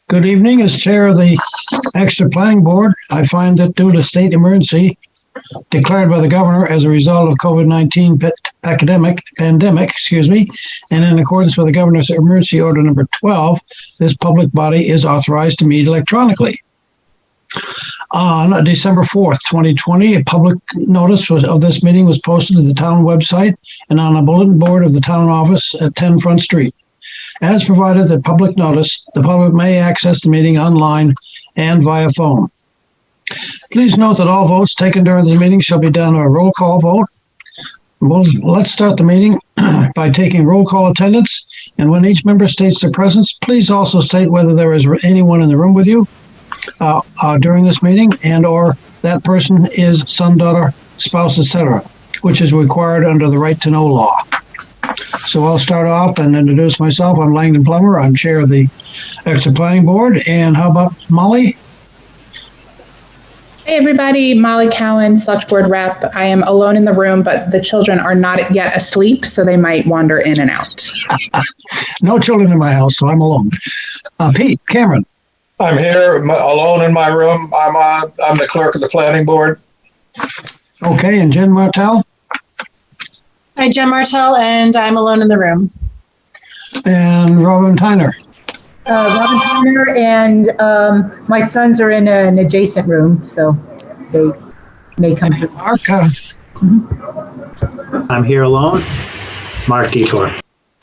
Good evening. As chair of the Exeter Planning Board, I find that due to state emergency declared by the governor as a result of COVID-19 pandemic, and in accordance with the governor's emergency order number 12, this public body is authorized to meet electronically. On December 4th, 2020, a public notice of this meeting was posted to the town website and on a bulletin board of the town office at 10 Front Street. As provided the public notice, the public may access the meeting online and via phone. Please note that all votes taken during the meeting shall be done a roll call vote. Let's start the meeting by taking roll call attendance, and when each member states their presence, please also state whether there is anyone in the room with you during this meeting, and or that person is son, daughter, spouse, etc., which is required under the right to know law. So I'll start off and introduce myself. I'm Langdon Plummer. I'm chair of the Exeter Planning Board. And how about Molly? Hey everybody, Molly Cowan, Select Board Rep. I am alone in the room, but the children are not yet asleep, so they might wander in and out. No children in my house, so I'm alone. Pete, Cameron. I'm here alone in my room. I'm the clerk of the planning board. Okay, and Jen Martell? Hi, Jen Martell, and I'm alone in the room. And Robin Tyner? Robin Tyner, and my sons are in an adjacent room, so they may come to. Mark? I'm here alone. Mark Detour.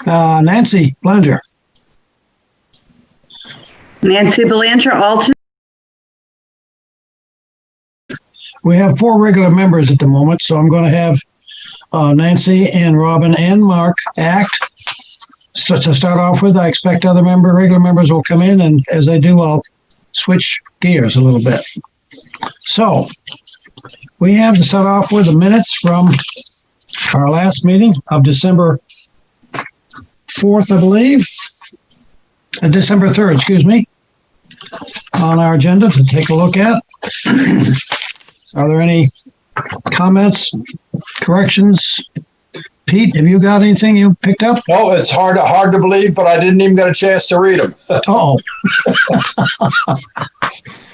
Nancy Belanger? Nancy Belanger, alternate. We have 4 regular members at the moment, so I'm going to have Nancy and Robin and Mark act. So to start off with, I expect other regular members will come in, and as they do, I'll switch gears a little bit. So we have to start off with the minutes from our last meeting of December 4th, I believe. December 3rd, excuse me, on our agenda to take a look at. Are there any comments, corrections? Pete, have you got anything you picked up? No, it's hard to believe, but I didn't even get a chance to read them. Oh.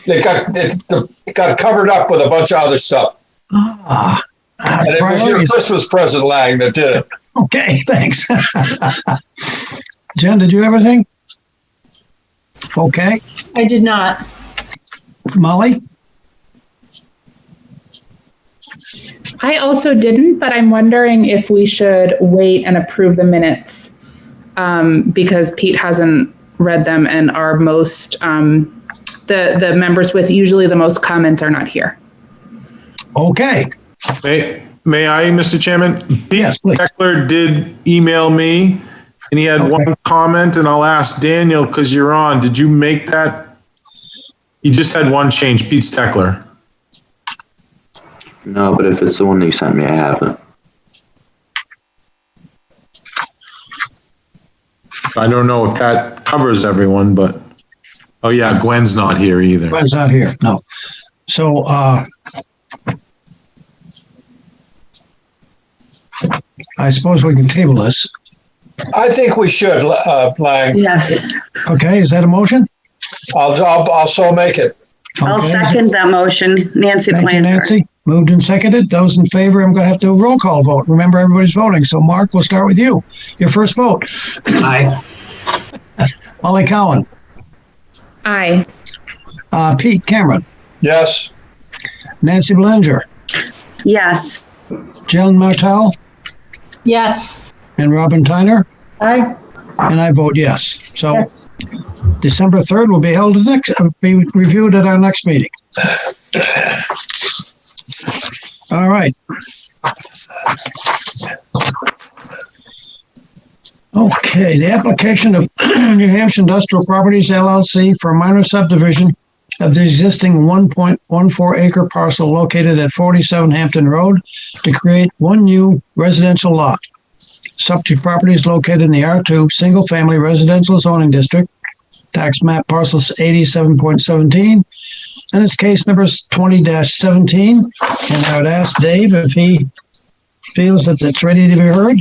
It got covered up with a bunch of other stuff. And it was your Christmas present, Lang, that did it. Okay, thanks. Jen, did you have anything? Okay. I did not. Molly? I also didn't, but I'm wondering if we should wait and approve the minutes because Pete hasn't read them and our most, the members with usually the most comments are not here. Okay. May I, Mr. Chairman? Yes, please. Steckler did email me and he had one comment, and I'll ask Daniel, because you're on, did you make that? You just had one change, Pete Steckler. No, but if it's the one that you sent me, I haven't. I don't know if that covers everyone, but, oh yeah, Gwen's not here either. Gwen's not here, no. So, I suppose we can table this. I think we should, Lang. Yes. Okay, is that a motion? I'll so make it. I'll second that motion. Nancy Thank you, Belanger. Nancy. Moved and seconded. Those in favor, I'm going to have to do a roll call vote. Remember, everybody's voting. So, Mark, we'll start with you. Your first vote. Aye. Molly Cowan. Aye. Pete Cameron. Yes. Nancy Belanger. Yes. Jen Martell. Yes. And Robin Tyner. Aye. And I vote yes. So, December 3rd will be held be reviewed at our next meeting. All right. Okay, the application of New Hampshire Industrial Properties LLC for a minor subdivision of the existing 1.14 acre parcel located at 47 Hampton Road to create one new residential lot. Subject property is located in the R2 Single Family Residential Zoning District, tax map parcels 87.17, and its case number is 20-17. And I would ask Dave if he feels that it's ready to be heard.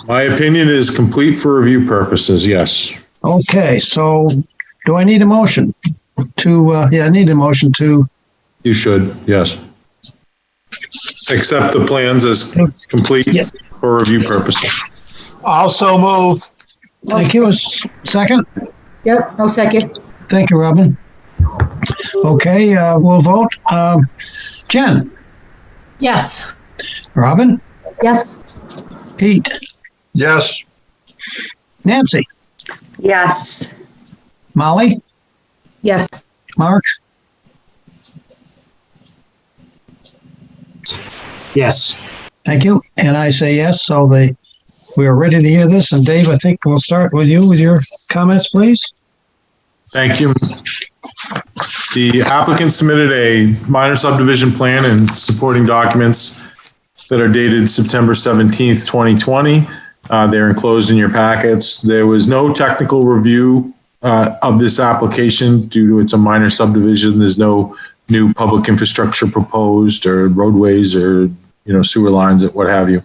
My opinion is complete for review purposes, yes. Okay, so do I need a motion to, I need a motion to, You should, yes. Accept the plans as complete Yeah. for review purposes. Also move. thank you. Second? Yep, I'll second. Thank you, Robin. Okay, we'll vote. Jen, Yes. Robin, Yes, Pete, Yes. Nancy, Yes. Molly, Yes. Mark, Yes. thank you. And I say yes, so we are ready to hear this. And Dave, I think we'll start with you with your comments, please. Thank you. The applicant submitted a minor subdivision plan and supporting documents that are dated September 17th, 2020. They're enclosed in your packets. There was no technical review of this application due to it's a minor subdivision. There's no new public infrastructure proposed or roadways or sewer lines or what have you.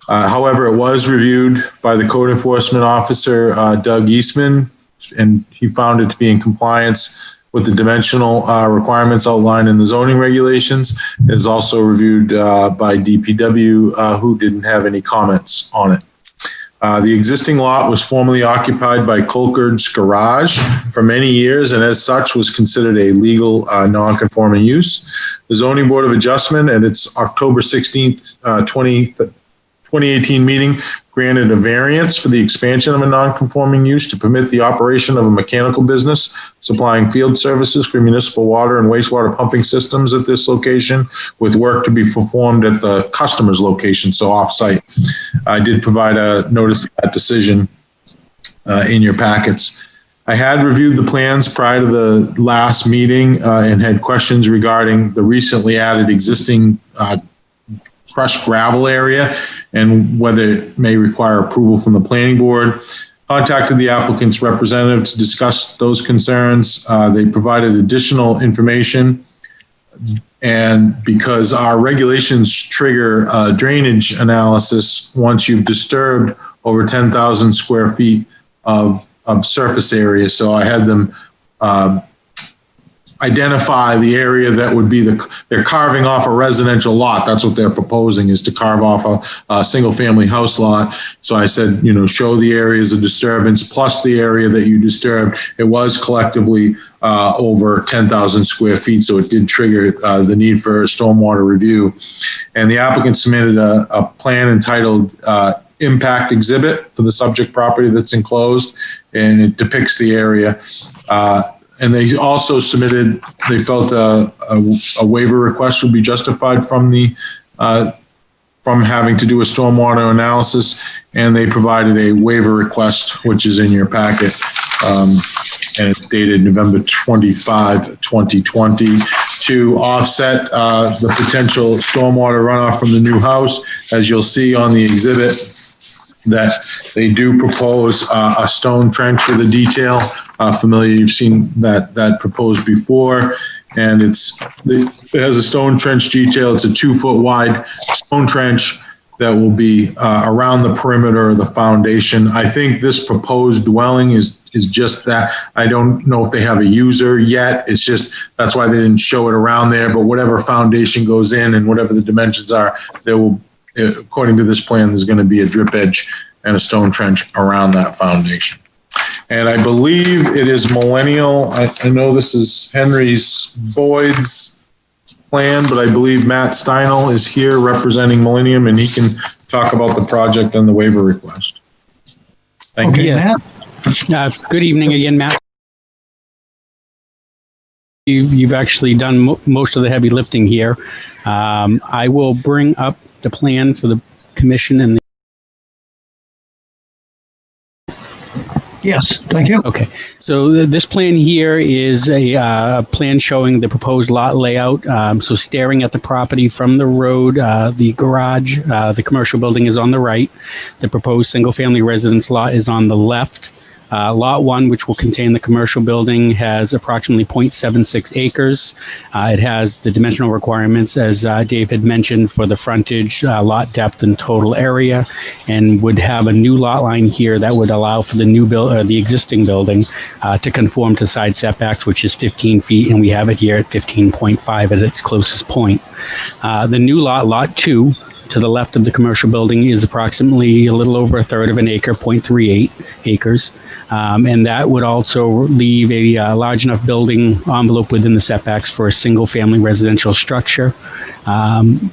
However, it was reviewed by the code enforcement officer, Doug Eastman, and he found it to be in compliance with the dimensional requirements outlined in the zoning regulations. It is also reviewed by DPW, who didn't have any comments on it. The existing lot was formerly occupied by Colkard's Garage for many years, and as such was considered a legal non-conforming use. The Zoning Board of Adjustment at its October 16th, 2018 meeting granted a variance for the expansion of a non-conforming use to permit the operation of a mechanical business supplying field services for municipal water and wastewater pumping systems at this location, with work to be performed at the customer's location, so off-site. I did provide a notice of that decision in your packets. I had reviewed the plans prior to the last meeting and had questions regarding the recently added existing crushed gravel area and whether it may require approval from the planning board. Contacted the applicant's representative to discuss those concerns. They provided additional information, and because our regulations trigger drainage analysis once you've disturbed over 10,000 square feet of surface area. So I had them identify the area that would be they're carving off a residential lot. That's what they're proposing, is to carve off a single family house lot. So I said, show the areas of disturbance plus the area that you disturbed. It was collectively over 10,000 square feet. So it did trigger the need for a stormwater review. And the applicant submitted a plan entitled impact exhibit for the subject property that's enclosed, and it depicts the area. And they also submitted, they felt a waiver request would be justified from having to do a stormwater analysis, and they provided a waiver request, which is in your packet, and it's dated November 25, 2020, to offset the potential stormwater runoff from the new house. As you'll see on the exhibit, that they do propose a stone trench with a detail. Familiar, you've seen that proposed before, and it has a stone trench detail. It's a 2-foot wide stone trench that will be around the perimeter of the foundation. I think this proposed dwelling is just that. I don't know if they have a user yet. It's just, that's why they didn't show it around there, but whatever foundation goes in and whatever the dimensions are, there will, according to this plan, there's going to be a drip edge and a stone trench around that foundation. And I believe it is Millennial. I know this is Henry's Boyd's plan, but I believe Matt Steinel is here representing Millennium, and he can talk about the project and the waiver request. Thank you. Matt? Good evening again, Matt. You've actually done most of the heavy lifting here. I will bring up the plan for the commission and Yes, thank you. Okay, so this plan here is a plan showing the proposed lot layout. So staring at the property from the road, the garage, the commercial building is on the right. The proposed single-family residence lot is on the left. Lot 1, which will contain the commercial building, has approximately 0.76 acres. It has the dimensional requirements, as Dave had mentioned, for the frontage, lot depth, and total area, and would have a new lot line here that would allow for the existing building to conform to side setbacks, which is 15 feet, and we have it here at 15.5 at its closest point. The new lot, Lot 2, to the left of the commercial building, is approximately a little over a third of an acre, 0.38 acres. And that would also leave a large enough building envelope within the setbacks for a single family residential structure.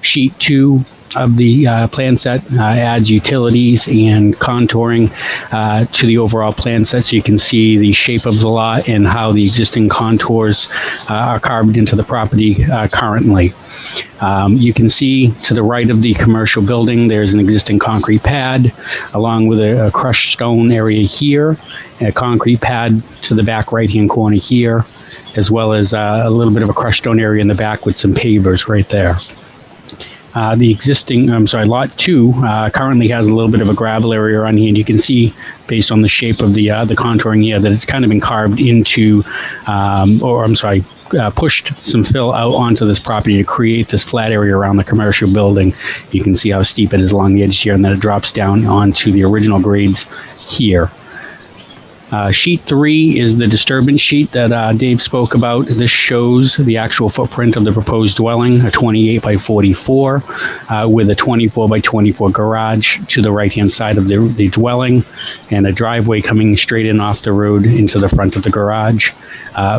Sheet 2 of the plan set adds utilities and contouring to the overall plan set, so you can see the shape of the lot and how the existing contours are carved into the property currently. You can see to the right of the commercial building, there's an existing concrete pad, along with a crushed stone area here, and a concrete pad to the back right-hand corner here, as well as a little bit of a crushed stone area in the back with some pavers right there. The existing, Lot 2 currently has a little bit of a gravel area on here, and you can see, based on the shape of the contouring here, that it's kind of been carved into, pushed some fill out onto this property to create this flat area around the commercial building. You can see how steep it is along the edges here, and then it drops down onto the original grades here. Sheet 3 is the disturbance sheet that Dave spoke about. This shows the actual footprint of the proposed dwelling, a 28 by 44, with a 24 by 24 garage to the right-hand side of the dwelling, and a driveway coming straight in off the road into the front of the garage.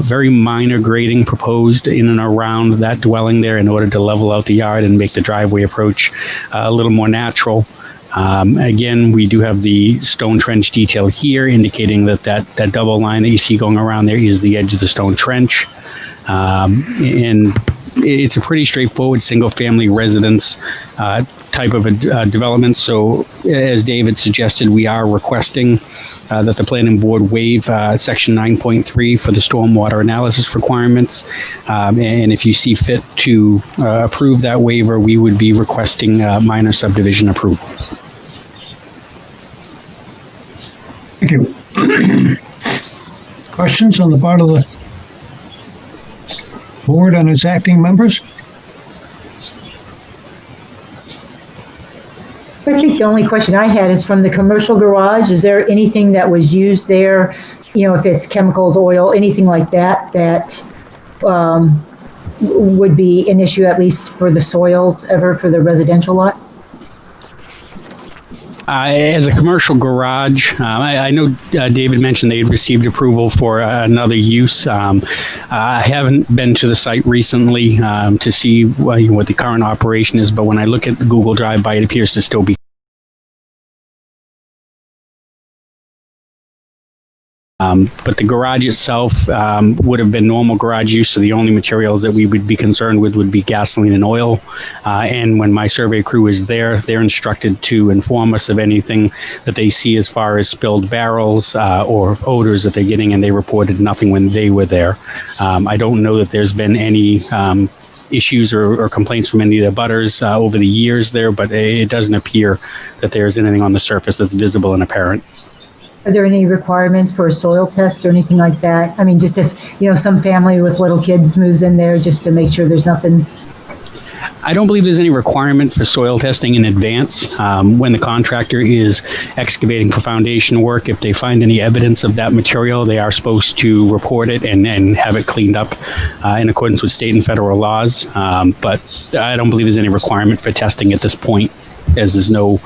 Very minor grading proposed in and around that dwelling there in order to level out the yard and make the driveway approach a little more natural. Again, we do have the stone trench detail here, indicating that double line that you see going around there is the edge of the stone trench. And it's a pretty straightforward single-family residence type of a development. So, as David suggested, we are requesting that the planning board waive section 9.3 for the stormwater analysis requirements. And if you see fit to approve that waiver, we would be requesting minor subdivision approval. Thank you. Questions on the part of the board and its acting members? I think the only question I had is from the commercial garage. Is there anything that was used there, if it's chemicals, oil, anything like that, that would be an issue, at least for the soils ever for the residential lot? As a commercial garage, I know David mentioned they had received approval for another use. I haven't been to the site recently to see what the current operation is, but when I look at the Google Drive by, it appears to still be. But the garage itself would have been normal garage use, so the only materials that we would be concerned with would be gasoline and oil. And when my survey crew is there, they're instructed to inform us of anything that they see as far as spilled barrels or odors that they're getting, and they reported nothing when they were there. I don't know that there's been any issues or complaints from any of the butters over the years there, but it doesn't appear that there's anything on the surface that's visible and apparent. Are there any requirements for a soil test or anything like that? I mean, just if, some family with little kids moves in there, just to make sure there's nothing. I don't believe there's any requirement for soil testing in advance. When the contractor is excavating for foundation work, if they find any evidence of that material, they are supposed to report it and have it cleaned up in accordance with state and federal laws. But I don't believe there's any requirement for testing at this point, as there's no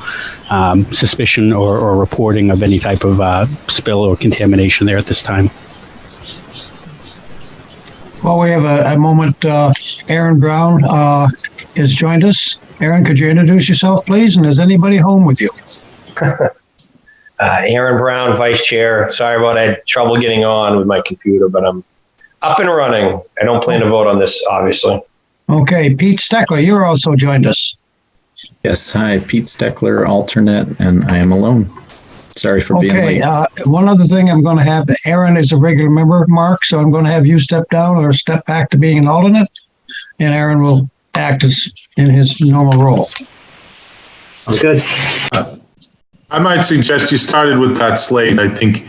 suspicion or reporting of any type of spill or contamination there at this time. Well, we have a moment. Aaron Brown has joined us. Aaron, could you introduce yourself, please? And is anybody home with you? Aaron Brown, Vice Chair. Sorry about I had trouble getting on with my computer, but I'm up and running. I don't plan to vote on this, obviously. Okay, Pete Steckler, you're also joined us. Yes, hi, Pete Steckler, alternate, and I am alone. Sorry for being late. One other thing, I'm going to have Aaron is a regular member, Mark, so I'm going to have you step down or step back to being an alternate, and Aaron will act as in his normal role. I'm good. I might suggest you started with that slate. I think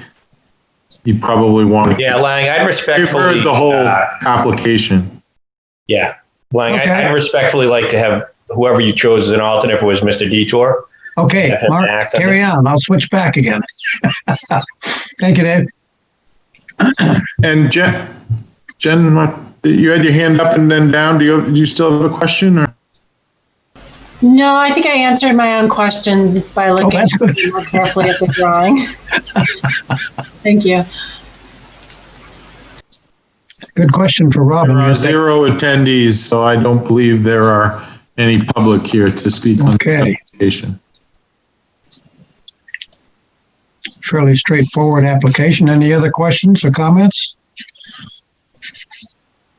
you probably want to. Yeah, Lang, I'd respectfully. You've heard the whole application. Yeah, Lang, Okay. I'd respectfully like to have whoever you chose as an alternate, if it was Mr. Detour. Okay, Yeah, Mark, act on carry on. I'll switch back again. Thank you, Dave. And Jen, you had your hand up and then down. Do you still have a question? Or? No, I think I answered my own question by looking that's good. more carefully at the drawing. Thank you. Good question for Robin. There are 0 attendees, so I don't believe there are any public here to speak on this Okay. application. Fairly straightforward application. Any other questions or comments?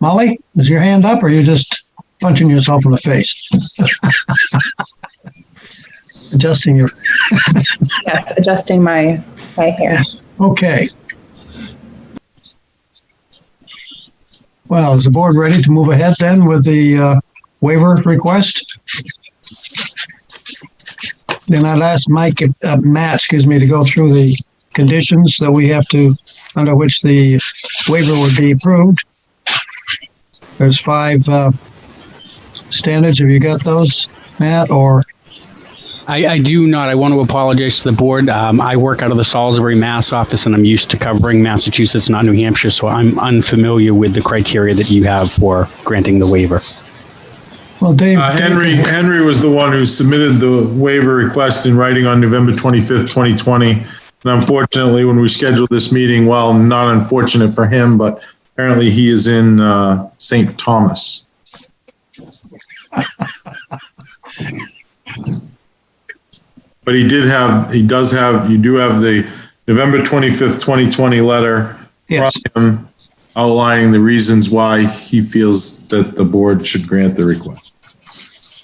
Molly, is your hand up or are you just punching yourself in the face? Adjusting your, Yes, adjusting my hair. okay. Well, is the board ready to move ahead then with the waiver request? Then I'd ask Matt, to go through the conditions that we have to, under which the waiver would be approved. There's 5 standards. Have you got those, Matt, or? I do not. I want to apologize to the board. I work out of the Salisbury, Mass office, and I'm used to covering Massachusetts, not New Hampshire, so I'm unfamiliar with the criteria that you have for granting the waiver. Well, Dave. Henry was the one who submitted the waiver request in writing on November 25th, 2020. And unfortunately, when we scheduled this meeting, well, not unfortunate for him, but apparently he is in St. Thomas. But you do have the November 25th, 2020 letter Yes. from him outlining the reasons why he feels that the board should grant the request.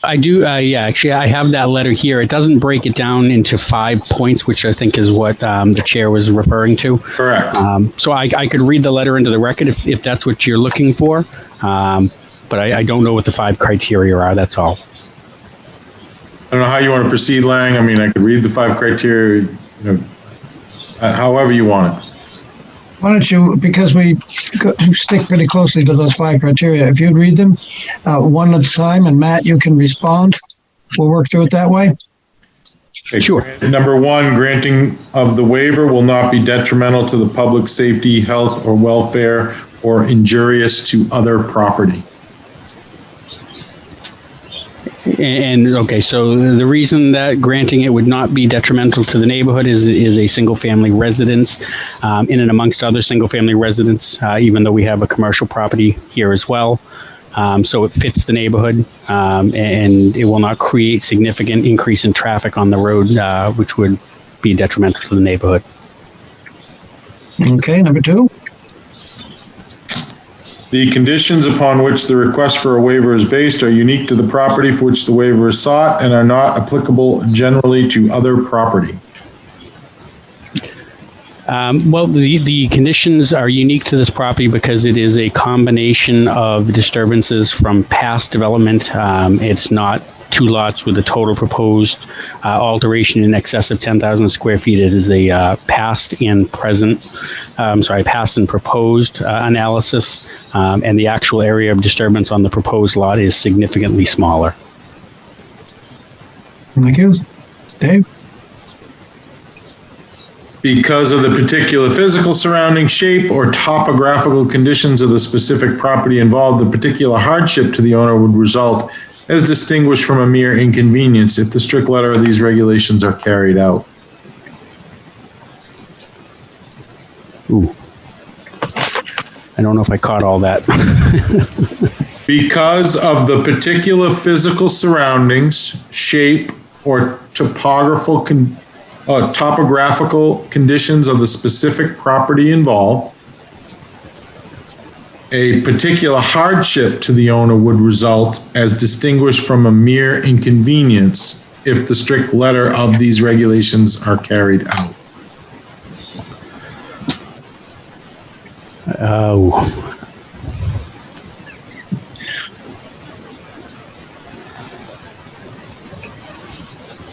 I do, actually, I have that letter here. It doesn't break it down into 5 points, which I think is what the chair was referring to. Correct. So I could read the letter into the record if that's what you're looking for. But I don't know what the 5 criteria are, that's all. I don't know how you want to proceed, Lang. I mean, I could read the 5 criteria, however you want it. Why don't you, because we stick pretty closely to those 5 criteria, if you'd read them one at a time, and Matt, you can respond. We'll work through it that way. Okay. Sure. Number 1, granting of the waiver will not be detrimental to the public safety, health, or welfare, or injurious to other property. And okay, so the reason that granting it would not be detrimental to the neighborhood is a single family residence, in and amongst other single family residents, even though we have a commercial property here as well. So it fits the neighborhood, and it will not create significant increase in traffic on the road, which would be detrimental to the neighborhood. Okay, number 2. The conditions upon which the request for a waiver is based are unique to the property for which the waiver is sought and are not applicable generally to other property. Well, the conditions are unique to this property because it is a combination of disturbances from past development. It's not 2 lots with a total proposed alteration in excess of 10,000 square feet. It is a past and proposed analysis, and the actual area of disturbance on the proposed lot is significantly smaller. Thank you. Dave? Because of the particular physical surrounding shape or topographical conditions of the specific property involved, the particular hardship to the owner would result as distinguished from a mere inconvenience if the strict letter of these regulations are carried out. Ooh. I don't know if I caught all that. Because of the particular physical surroundings, shape, or topographical conditions of the specific property involved, a particular hardship to the owner would result as distinguished from a mere inconvenience if the strict letter of these regulations are carried out. Oh.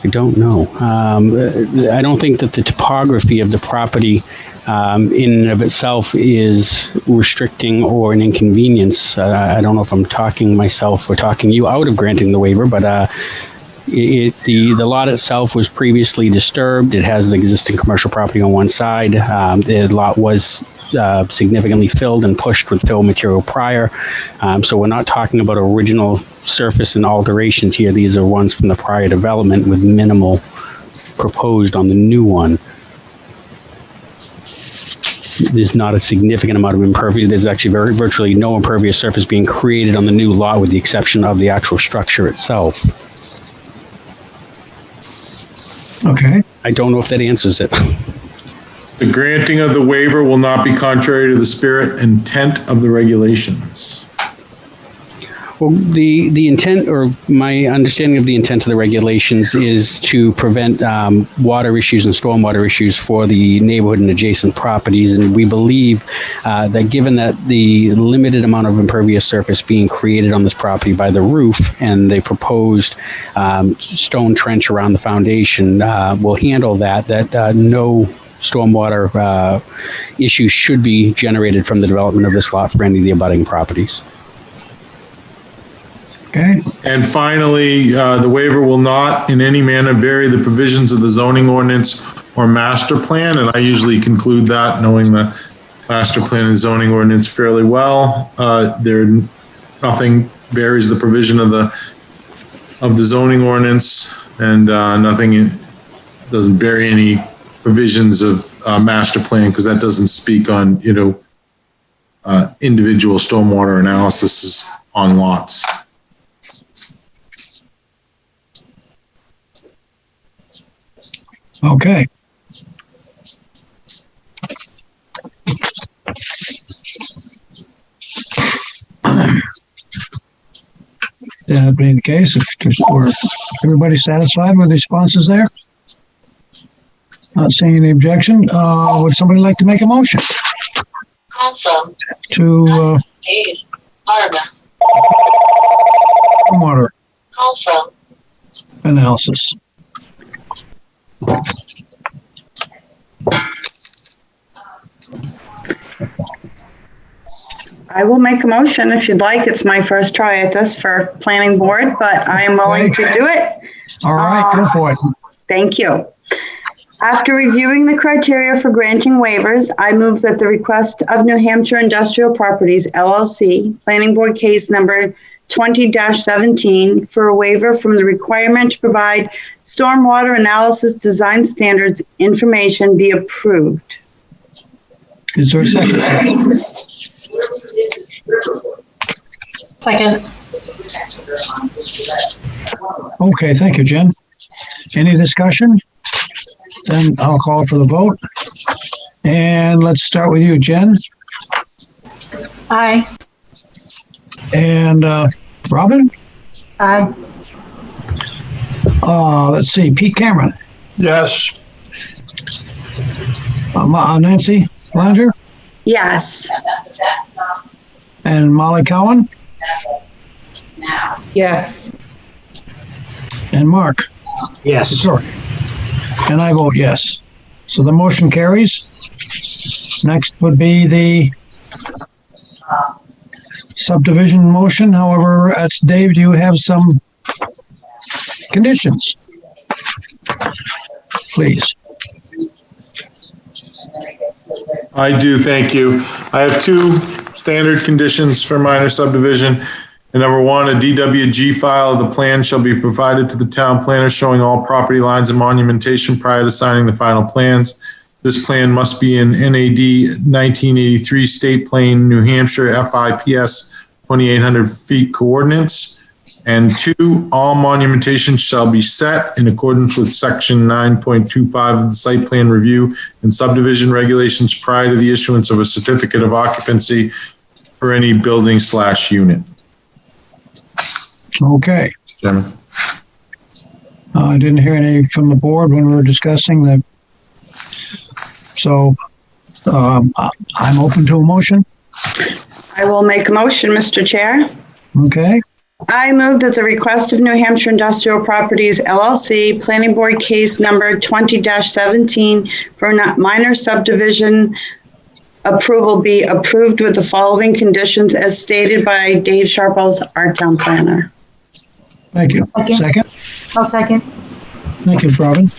I don't know. I don't think that the topography of the property in and of itself is restricting or an inconvenience. I don't know if I'm talking myself or talking you out of granting the waiver, but the lot itself was previously disturbed. It has the existing commercial property on one side. The lot was significantly filled and pushed with fill material prior. So we're not talking about original surface and alterations here. These are ones from the prior development with minimal proposed on the new one. There's not a significant amount of impervious. There's actually virtually no impervious surface being created on the new lot with the exception of the actual structure itself. Okay. I don't know if that answers it. The granting of the waiver will not be contrary to the spirit and intent of the regulations. Well, the intent, or my understanding of the intent of the regulations, is to prevent water issues and stormwater issues for the neighborhood and adjacent properties. And we believe that given that the limited amount of impervious surface being created on this property by the roof and the proposed stone trench around the foundation will handle that, no stormwater issues should be generated from the development of this lot for any of the abutting properties. Okay. And finally, the waiver will not in any manner vary the provisions of the zoning ordinance or master plan. And I usually conclude that knowing the master plan and zoning ordinance fairly well. Nothing varies the provision of the zoning ordinance, and nothing doesn't vary any provisions of master plan, because that doesn't speak on, individual stormwater analysis on lots. Okay. That being the case, if everybody's satisfied with the responses there? Not seeing any objection. Would somebody like to make a motion? To water analysis. I will make a motion if you'd like. It's my first try at this for planning board, but I am willing to do it. All right, go for it. Thank you. After reviewing the criteria for granting waivers, I move that the request of New Hampshire Industrial Properties, LLC, Planning Board Case Number 20-17 for a waiver from the requirement to provide stormwater analysis design standards information be approved. Is there a second? Second. Okay, thank you, Jen. Any discussion? Then I'll call for the vote. And let's start with you, Jen. Aye. And Robin? Aye. Let's see, Pete Cameron. Yes. Nancy Langer? Yes. And Molly Cowan? Yes. And Mark? Yes. Sorry. And I vote yes. So the motion carries. Next would be the subdivision motion. However, Dave, do you have some conditions? Please. I do, thank you. I have two standard conditions for minor subdivision. And number one, a DWG file of the plan shall be provided to the town planner showing all property lines and monumentation prior to signing the final plans. This plan must be in NAD 1983 State Plane, New Hampshire, FIPS 2800 feet coordinates. And two, all monumentation shall be set in accordance with section 9.25 of the site plan review and subdivision regulations prior to the issuance of a certificate of occupancy for any building/unit. Okay. Chairman. I didn't hear any from the board when we were discussing that. So I'm open to a motion. I will make a motion, Mr. Chair. Okay. I move that the request of New Hampshire Industrial Properties LLC, Planning Board Case Number 20-17 for minor subdivision approval be approved with the following conditions as stated by Dave Sharples, our town planner. Thank you. Second? I'll second. Thank you, Robin.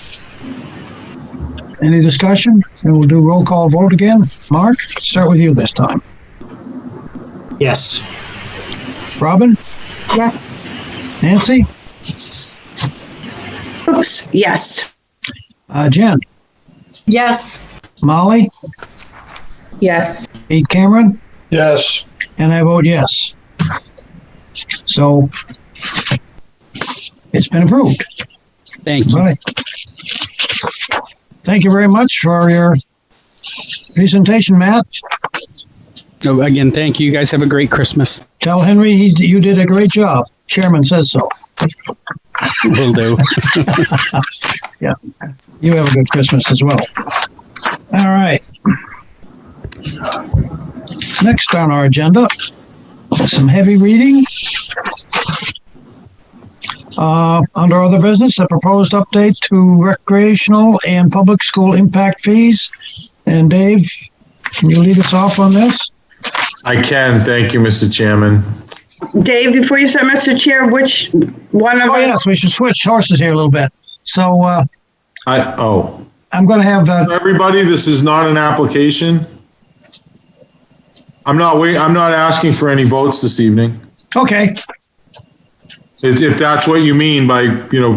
Any discussion? And we'll do roll call vote again. Mark, start with you this time. Yes. Robin? Yes. Nancy? Oops, yes. Jen? Yes. Molly? Yes. Pete Cameron? Yes. And I vote yes. So it's been approved. Thank you. Right. Thank you very much for your presentation, Matt. So again, thank you. You guys have a great Christmas. Tell Henry you did a great job. Chairman says so. Will do. Yeah. You have a good Christmas as well. All right. Next on our agenda, some heavy reading. Under other business, a proposed update to recreational and public school impact fees. And Dave, can you lead us off on this? I can. Thank you, Mr. Chairman. Dave, before you start, Mr. Chair, which one of Oh, us? yes, we should switch horses here a little bit. So I'm going to have everybody, this is not an application. I'm not asking for any votes this evening. Okay. If that's what you mean by,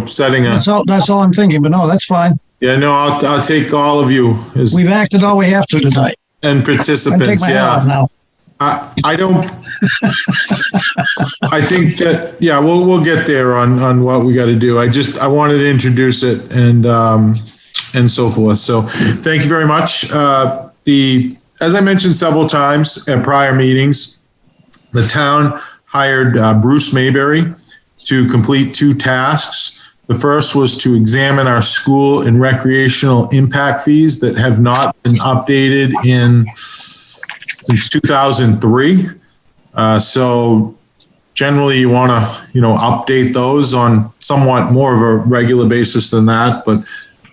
setting a. That's all I'm thinking, but no, that's fine. Yeah, no, I'll take all of you as. We've acted all we have to tonight. And participants, I take my hat off now. I don't. I think that, yeah, we'll get there on what we got to do. I wanted to introduce it and so forth. So thank you very much. As I mentioned several times at prior meetings, the town hired Bruce Mayberry to complete two tasks. The first was to examine our school and recreational impact fees that have not been updated since 2003. So generally you want to, update those on somewhat more of a regular basis than that. But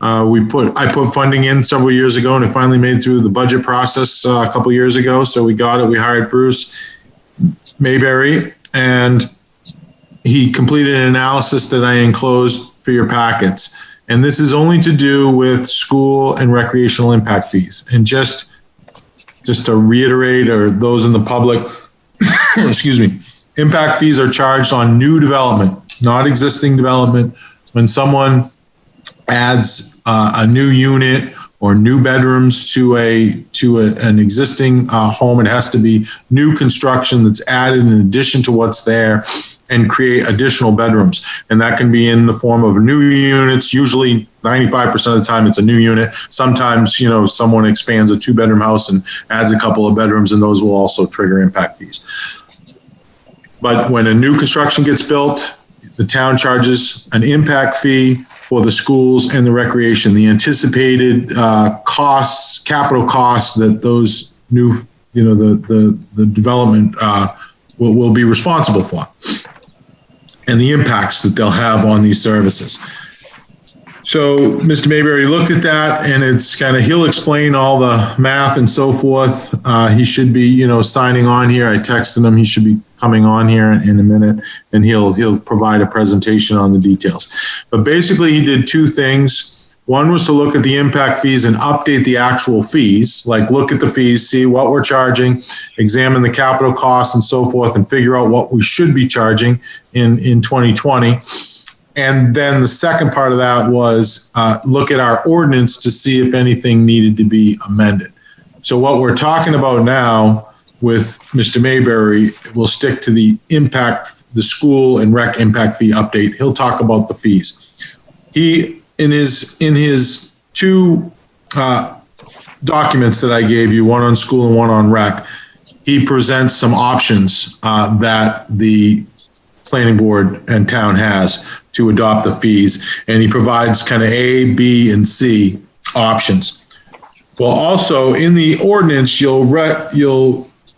I put funding in several years ago and it finally made through the budget process a couple years ago. So we got it. We hired Bruce Mayberry and he completed an analysis that I enclosed for your packets. And this is only to do with school and recreational impact fees. And just to reiterate, or those in the public, excuse me, impact fees are charged on new development, not existing development. When someone adds a new unit or new bedrooms to an existing home, it has to be new construction that's added in addition to what's there and create additional bedrooms. And that can be in the form of new units. Usually 95% of the time it's a new unit. Sometimes, someone expands a 2-bedroom house and adds a couple of bedrooms, and those will also trigger impact fees. But when a new construction gets built, the town charges an impact fee for the schools and the recreation. The anticipated capital costs that those new, the development will be responsible for, and the impacts that they'll have on these services. So Mr. Mayberry looked at that, and it's he'll explain all the math and so forth. He should be, signing on here. I texted him. He should be coming on here in a minute, and he'll provide a presentation on the details. But basically, he did two things. One was to look at the impact fees and update the actual fees, like look at the fees, see what we're charging, examine the capital costs and so forth, and figure out what we should be charging in 2020. And then the second part of that was look at our ordinance to see if anything needed to be amended. So what we're talking about now with Mr. Mayberry, we'll stick to the school and rec impact fee update. He'll talk about the fees. He, in his two documents that I gave you, one on school and one on rec, he presents some options that the planning board and town has to adopt the fees, and he provides A, B, and C options. Well, also in the ordinance, you'll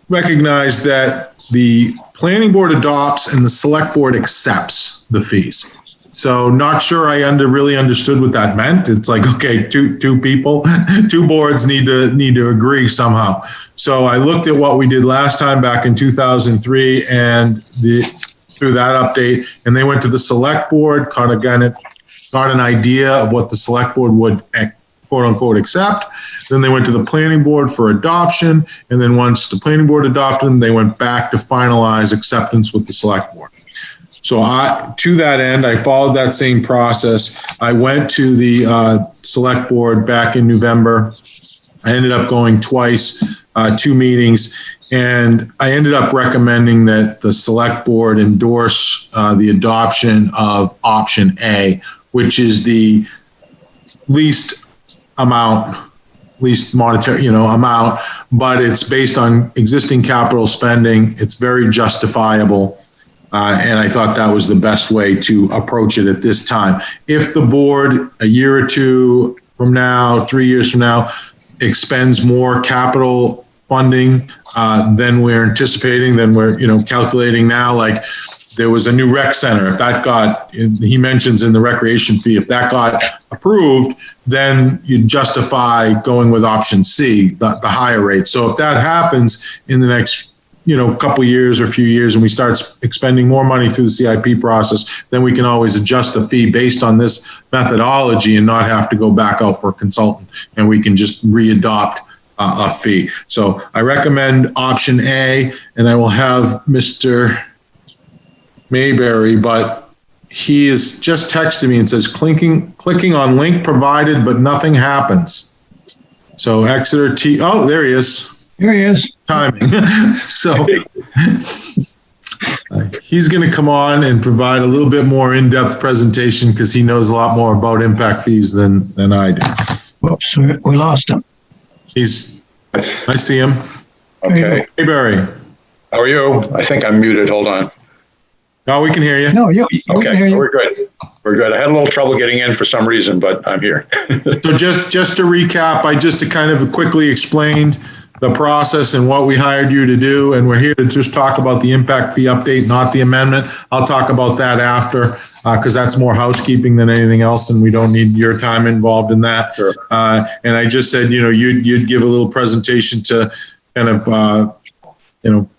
recognize that the planning board adopts and the select board accepts the fees. So not sure I really understood what that meant. It's like, okay, two people, two boards need to agree somehow. So I looked at what we did last time back in 2003 and through that update, and they went to the select board, got an idea of what the select board would quote unquote accept. Then they went to the planning board for adoption. And then once the planning board adopted them, they went back to finalize acceptance with the select board. So to that end, I followed that same process. I went to the select board back in November. I ended up going twice, 2 meetings, and I ended up recommending that the select board endorse the adoption of option A, which is the least monetary, amount, but it's based on existing capital spending. It's very justifiable. And I thought that was the best way to approach it at this time. If the board, a year or two from now, 3 years from now, expends more capital funding than we're anticipating, than we're, calculating now, like there was a new rec center. If that he mentions in the recreation fee, if that got approved, then you justify going with option C, the higher rate. So if that happens in the next couple years or few years, and we start expending more money through the CIP process, then we can always adjust the fee based on this methodology and not have to go back out for a consultant, and we can just readopt a fee. So I recommend option A, and I will have Mr. Mayberry, but he is just texted me and says clicking on link provided, but nothing happens. So Exeter oh, there he is. Here he is. Timing. So he's going to come on and provide a little bit more in-depth presentation because he knows a lot more about impact fees than I do. Whoops, we lost him. I see him. Okay. Hey, Barry. How are you? I think I'm muted. Hold on. No, we can hear you. No, you okay, can hear you. We're good. We're good. I had a little trouble getting in for some reason, but I'm here. So just to recap, I just kind of quickly explained the process and what we hired you to do. And we're here to just talk about the impact fee update, not the amendment. I'll talk about that after, because that's more housekeeping than anything else. And we don't need your time involved in that. Sure. And I just said, you'd give a little presentation to kind of,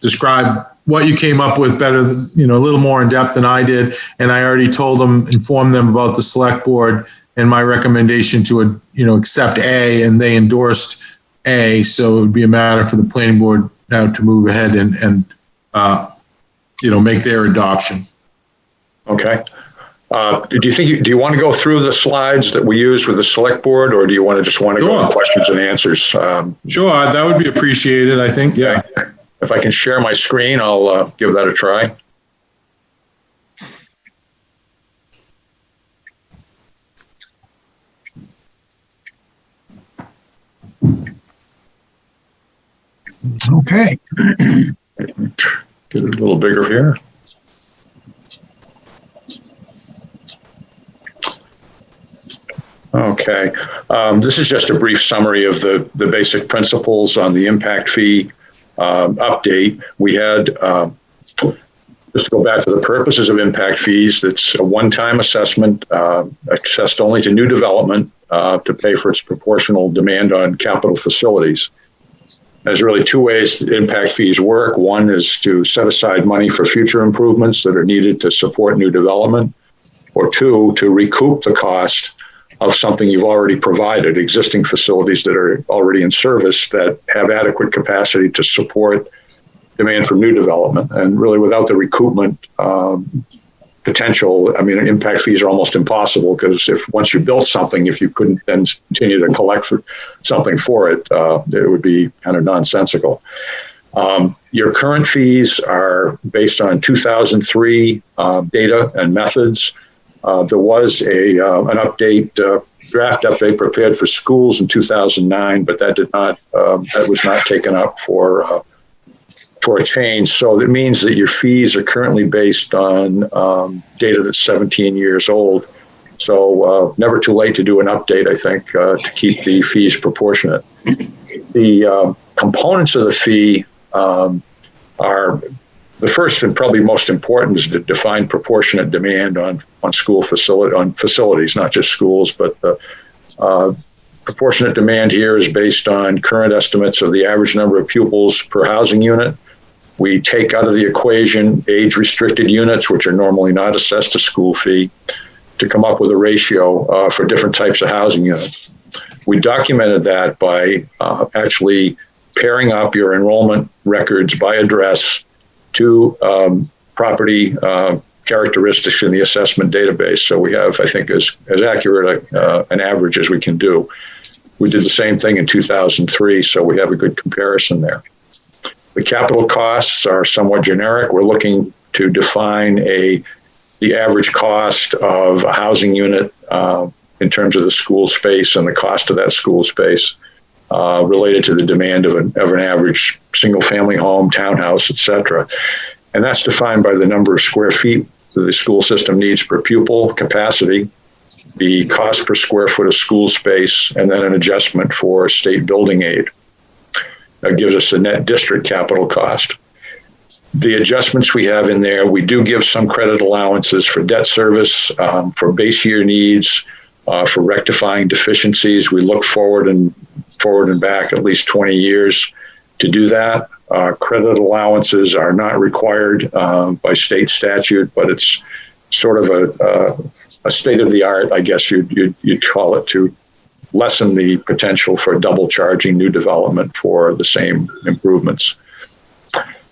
describe what you came up with better, a little more in depth than I did. And I already informed them about the select board and my recommendation to, accept A, and they endorsed A, so it would be a matter for the planning board now to move ahead and make their adoption. Okay. Do you want to go through the slides that we use with the select board, or do you want to go to questions and answers? Sure, that would be appreciated, I think. Yeah. If I can share my screen, I'll give that a try. Okay. Get it a little bigger here. Okay. This is just a brief summary of the basic principles on the impact fee update. We had, just to go back to the purposes of impact fees, it's a one-time assessment, assessed only to new development to pay for its proportional demand on capital facilities. There's really two ways that impact fees work. One is to set aside money for future improvements that are needed to support new development, or two, to recoup the cost of something you've already provided, existing facilities that are already in service that have adequate capacity to support demand for new development. And really, without the recoupment potential, impact fees are almost impossible, because once you built something, if you couldn't then continue to collect for something for it, it would be kind of nonsensical. Your current fees are based on 2003 data and methods. There was an update, draft update prepared for schools in 2009, but that was not taken up for a change. So that means that your fees are currently based on data that's 17 years old. So never too late to do an update, I think, to keep the fees proportionate. The components of the fee are The first and probably most important is to define proportionate demand on facilities, not just schools, but the proportionate demand here is based on current estimates of the average number of pupils per housing unit. We take out of the equation age-restricted units, which are normally not assessed a school fee, to come up with a ratio for different types of housing units. We documented that by actually pairing up your enrollment records by address to property characteristics in the assessment database. So we have, I think, as accurate an average as we can do. We did the same thing in 2003, so we have a good comparison there. The capital costs are somewhat generic. We're looking to define the average cost of a housing unit in terms of the school space and the cost of that school space related to the demand of an average single-family home, townhouse, etc. And that's defined by the number of square feet that the school system needs per pupil capacity, the cost per square foot of school space, and then an adjustment for state building aid. That gives us a net district capital cost. The adjustments we have in there, we do give some credit allowances for debt service, for base year needs, for rectifying deficiencies. We look forward and back at least 20 years to do that. Credit allowances are not required by state statute, but it's sort of a state of the art, I guess you'd call it, to lessen the potential for double charging new development for the same improvements.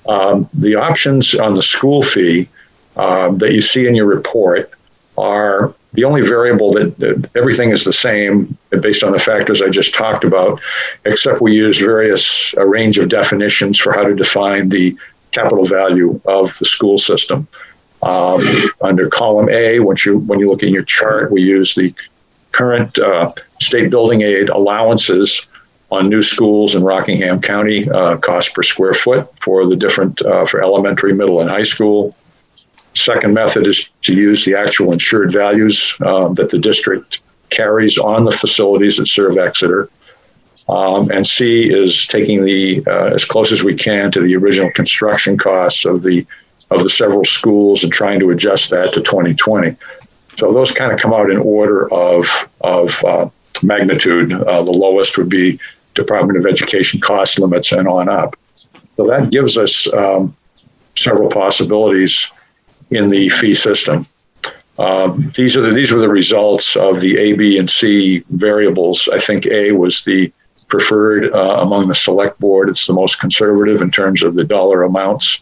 The options on the school fee that you see in your report are the only variable that everything is the same based on the factors I just talked about, except we used a range of definitions for how to define the capital value of the school system. Under column A, when you look in your chart, we use the current state building aid allowances on new schools in Rockingham County, cost per square foot for the different, for elementary, middle, and high school. Second method is to use the actual insured values that the district carries on the facilities that serve Exeter. And C is taking as close as we can to the original construction costs of the several schools and trying to adjust that to 2020. So those kind of come out in order of magnitude. The lowest would be Department of Education cost limits and on up. So that gives us several possibilities in the fee system. These were the results of the A, B, and C variables. I think A was the preferred among the select board. It's the most conservative in terms of the dollar amounts.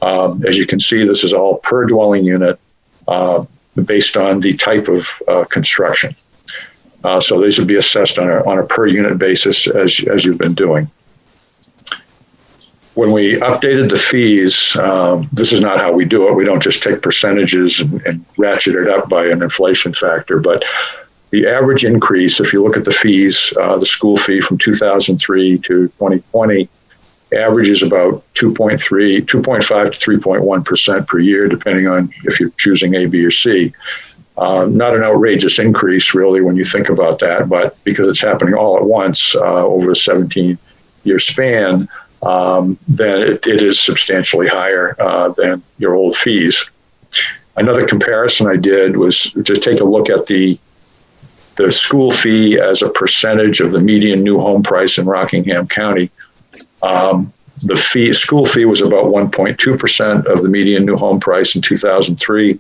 As you can see, this is all per dwelling unit based on the type of construction. So these would be assessed on a per unit basis as you've been doing. When we updated the fees, this is not how we do it. We don't just take percentages and ratchet it up by an inflation factor, but the average increase, if you look at the fees, the school fee from 2003 to 2020, averages about 2.5 to 3.1% per year, depending on if you're choosing A, B, or C. Not an outrageous increase, really, when you think about that, but because it's happening all at once over a 17-year span, then it is substantially higher than your old fees. Another comparison I did was to take a look at the school fee as a percentage of the median new home price in Rockingham County. The school fee was about 1.2% of the median new home price in 2003.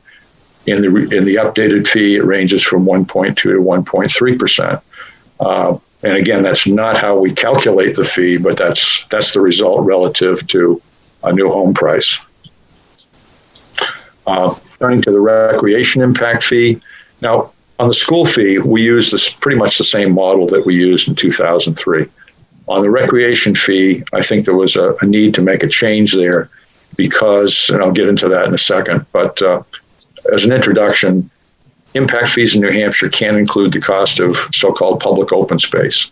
In the updated fee, it ranges from 1.2 to 1.3%. And again, that's not how we calculate the fee, but that's the result relative to a new home price. Turning to the recreation impact fee. Now, on the school fee, we use pretty much the same model that we used in 2003. On the recreation fee, I think there was a need to make a change there because, and I'll get into that in a second, but as an introduction, impact fees in New Hampshire can include the cost of so-called public open space.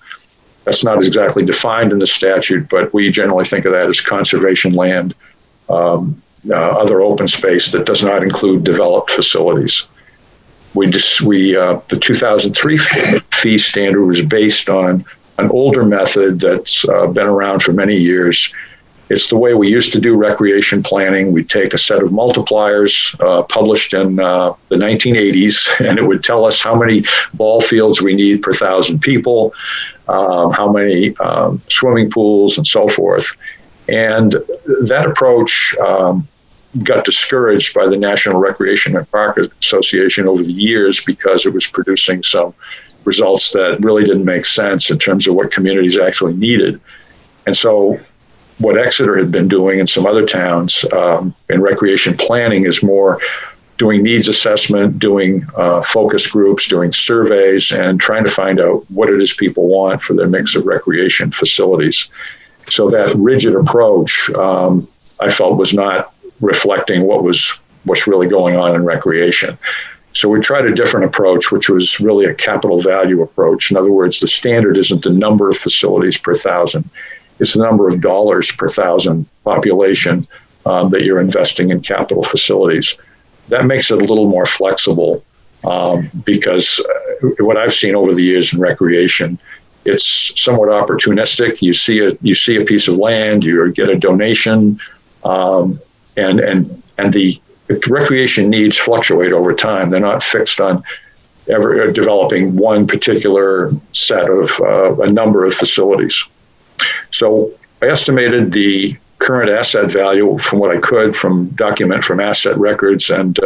That's not exactly defined in the statute, but we generally think of that as conservation land, other open space that does not include developed facilities. The 2003 fee standard was based on an older method that's been around for many years. It's the way we used to do recreation planning. We'd take a set of multipliers published in the 1980s, and it would tell us how many ball fields we need per 1,000 people, how many swimming pools, and so forth. And that approach got discouraged by the National Recreation and Park Association over the years because it was producing some results that really didn't make sense in terms of what communities actually needed. And so what Exeter had been doing in some other towns in recreation planning is more doing needs assessment, doing focus groups, doing surveys, and trying to find out what it is people want for their mix of recreation facilities. So that rigid approach, I felt, was not reflecting what's really going on in recreation. So we tried a different approach, which was really a capital value approach. In other words, the standard isn't the number of facilities per 1,000. It's the number of dollars per 1,000 population that you're investing in capital facilities. That makes it a little more flexible because what I've seen over the years in recreation, it's somewhat opportunistic. You see a piece of land, you get a donation, and the recreation needs fluctuate over time. They're not fixed on ever developing one particular set of a number of facilities. So I estimated the current asset value from what I could document from asset records and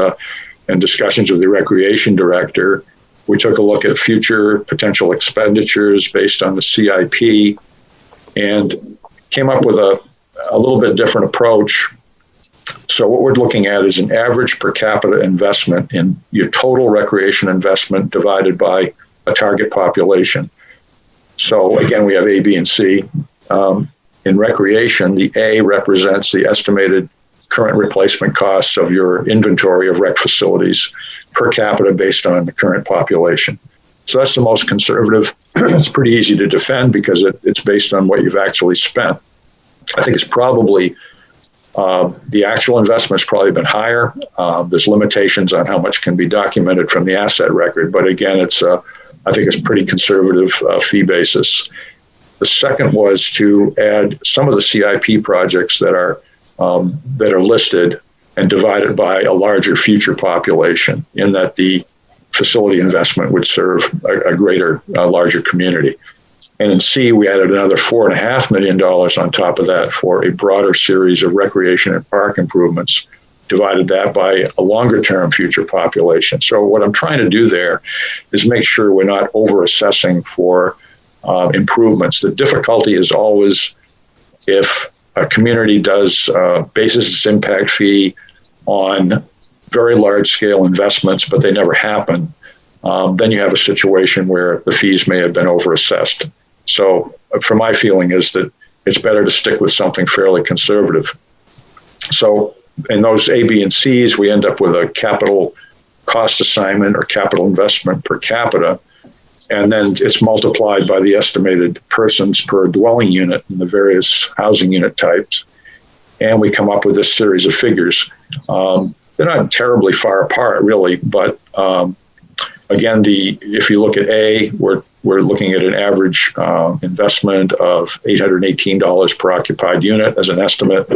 discussions with the recreation director. We took a look at future potential expenditures based on the CIP and came up with a little bit different approach. So what we're looking at is an average per capita investment in your total recreation investment divided by a target population. So again, we have A, B, and C. In recreation, the A represents the estimated current replacement costs of your inventory of rec facilities per capita based on the current population. So that's the most conservative. It's pretty easy to defend because it's based on what you've actually spent. I think it's probably the actual investment's probably been higher. There's limitations on how much can be documented from the asset record, but again, I think it's pretty conservative fee basis. The second was to add some of the CIP projects that are listed and divided by a larger future population, in that the facility investment would serve a larger community. And in C, we added another $4.5 million on top of that for a broader series of recreation and park improvements, divided that by a longer term future population. So what I'm trying to do there is make sure we're not over assessing for improvements. The difficulty is always if a community bases its impact fee on very large scale investments, but they never happen, then you have a situation where the fees may have been overassessed. So from my feeling is that it's better to stick with something fairly conservative. So in those A, B, and C's, we end up with a capital cost assignment or capital investment per capita, and then it's multiplied by the estimated persons per dwelling unit in the various housing unit types. And we come up with this series of figures. They're not terribly far apart, really, but again, if you look at A, we're looking at an average investment of $818 per occupied unit as an estimate.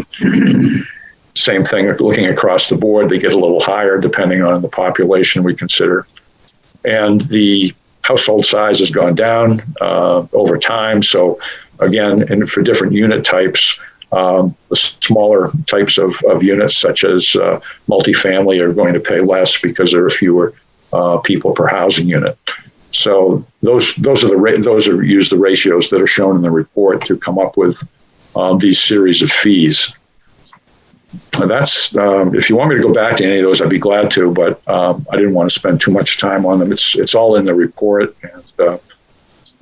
Same thing, looking across the board, they get a little higher depending on the population we consider. And the household size has gone down over time. So again, and for different unit types, the smaller types of units, such as multifamily, are going to pay less because there are fewer people per housing unit. So those use the ratios that are shown in the report to come up with these series of fees. And that's if you want me to go back to any of those, I'd be glad to, but I didn't want to spend too much time on them. It's all in the report, and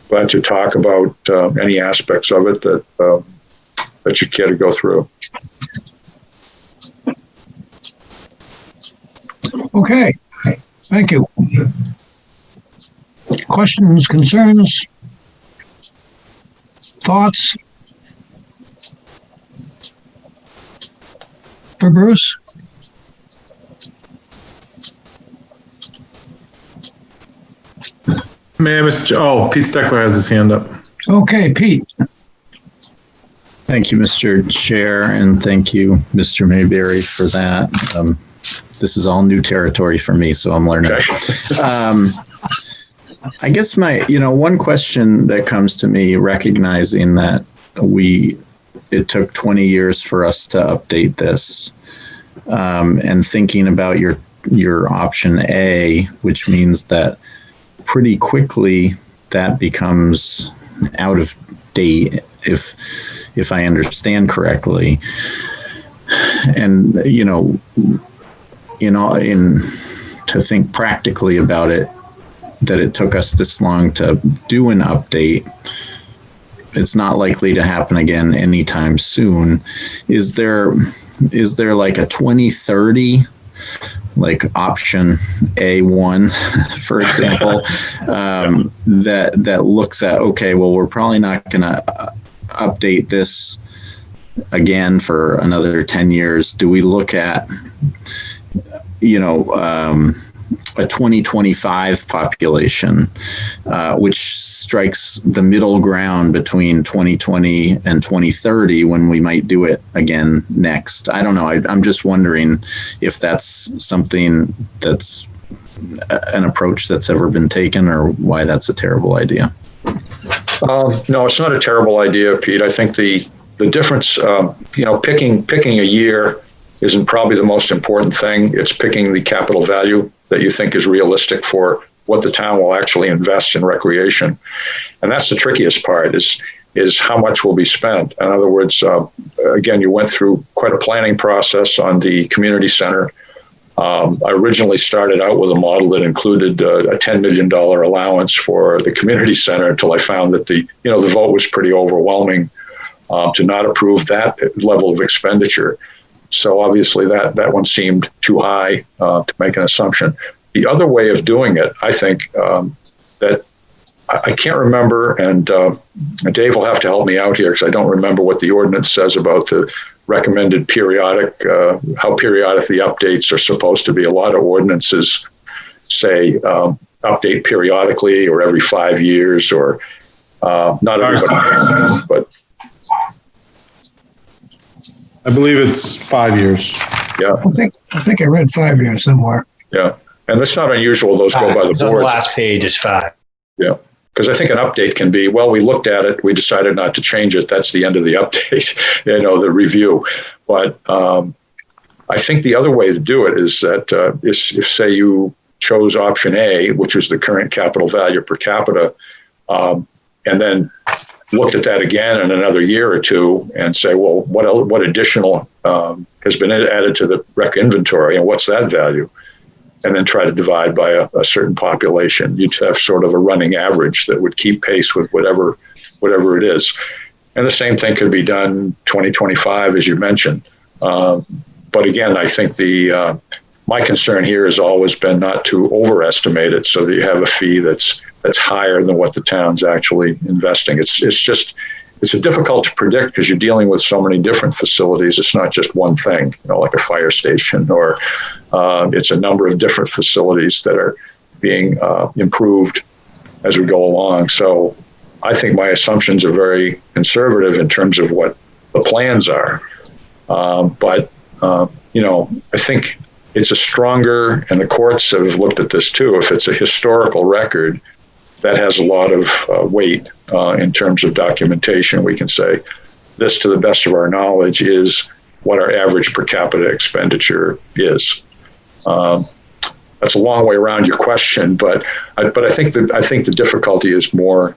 glad to talk about any aspects of it that you care to go through. Okay, thank you. Questions, concerns, thoughts for Bruce? Pete Steckler has his hand up. Okay, Pete. Thank you, Mr. Chair, and thank you, Mr. Mayberry, for that. This is all new territory for me, so I'm learning. Okay. I guess one question that comes to me, recognizing that it took 20 years for us to update this, and thinking about your option A, which means that pretty quickly that becomes out of date, if I understand correctly. And to think practically about it, that it took us this long to do an update, it's not likely to happen again anytime soon. Is there like a 2030, like option A1, for example, that looks at, okay, well, we're probably not going to update this again for another 10 years. Do we look at, a 2025 population, which strikes the middle ground between 2020 and 2030 when we might do it again next? I don't know. I'm just wondering if that's something that's an approach that's ever been taken, or why that's a terrible idea. No, it's not a terrible idea, Pete. I think the difference, picking a year isn't probably the most important thing. It's picking the capital value that you think is realistic for what the town will actually invest in recreation. And that's the trickiest part, is how much will be spent. In other words, again, you went through quite a planning process on the community center. I originally started out with a model that included a $10 million allowance for the community center, until I found that the vote was pretty overwhelming to not approve that level of expenditure. So obviously that one seemed too high to make an assumption. The other way of doing it, I think, that I can't remember, and Dave will have to help me out here, because I don't remember what the ordinance says about the recommended periodic, how periodic the updates are supposed to be. A lot of ordinances say update periodically or every 5 years, or not everybody, but I believe it's 5 years. Yeah. I think I read 5 years somewhere. Yeah. And that's not unusual. Those go by the boards. The last page is 5. Yeah. Because I think an update can be, well, we looked at it, we decided not to change it. That's the end of the update, the review. But I think the other way to do it is that if, say, you chose option A, which is the current capital value per capita, and then looked at that again in another year or two and say, well, what additional has been added to the rec inventory, and what's that value? And then try to divide by a certain population. You'd have sort of a running average that would keep pace with whatever it is. And the same thing could be done 2025, as you mentioned. But again, I think my concern here has always been not to overestimate it, so that you have a fee that's higher than what the town's actually investing. It's difficult to predict, because you're dealing with so many different facilities. It's not just one thing, like a fire station, or it's a number of different facilities that are being improved as we go along. So I think my assumptions are very conservative in terms of what the plans are. But I think it's a stronger, and the courts have looked at this too, if it's a historical record, that has a lot of weight in terms of documentation. We can say this, to the best of our knowledge, is what our average per capita expenditure is. That's a long way around your question, but I think the difficulty is more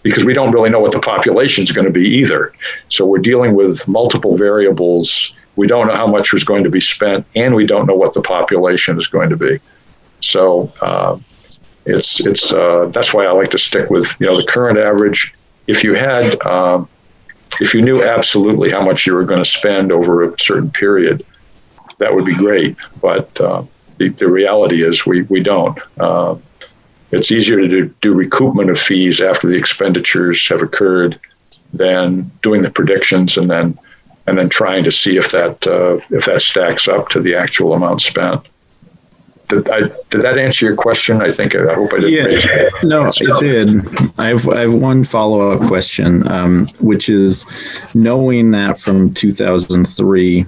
because we don't really know what the population is going to be either. So we're dealing with multiple variables. We don't know how much is going to be spent, and we don't know what the population is going to be. So that's why I like to stick with the current average. If you had, if you knew absolutely how much you were going to spend over a certain period, that would be great. But the reality is we don't. It's easier to do recoupment of fees after the expenditures have occurred than doing the predictions and then trying to see if that stacks up to the actual amount spent. did that answer your question? I hope I didn't. Yeah, no, it did. I have one follow-up question, which is knowing that from 2003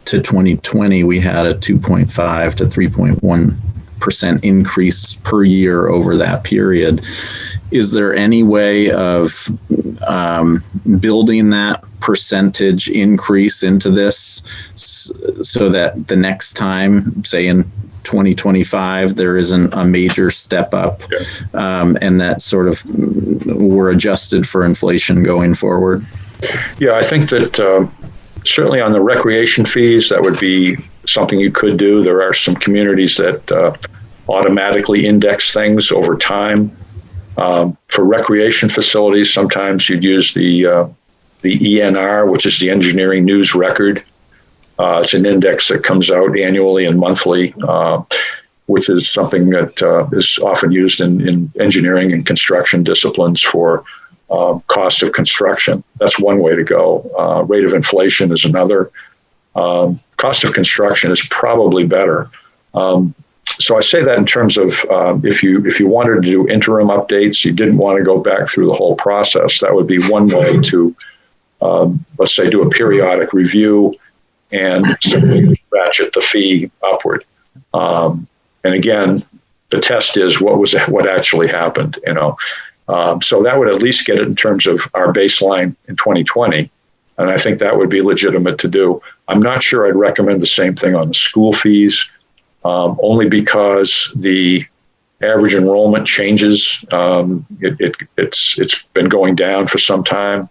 to 2020, we had a 2.5 to 3.1% increase per year over that period. Is there any way of building that percentage increase into this so that the next time, say in 2025, there isn't a major step up, and that sort of we're adjusted for inflation going forward? Yeah, I think that certainly on the recreation fees, that would be something you could do. There are some communities that automatically index things over time. For recreation facilities, sometimes you'd use the ENR, which is the Engineering News Record. It's an index that comes out annually and monthly, which is something that is often used in engineering and construction disciplines for cost of construction. That's one way to go. Rate of inflation is another. Cost of construction is probably better. So I say that in terms of if you wanted to do interim updates, you didn't want to go back through the whole process, that would be one way to, let's say, do a periodic review and simply ratchet the fee upward. And again, the test is what actually happened, So that would at least get it in terms of our baseline in 2020. And I think that would be legitimate to do. I'm not sure I'd recommend the same thing on the school fees. Only because the average enrollment changes. It's been going down for some time.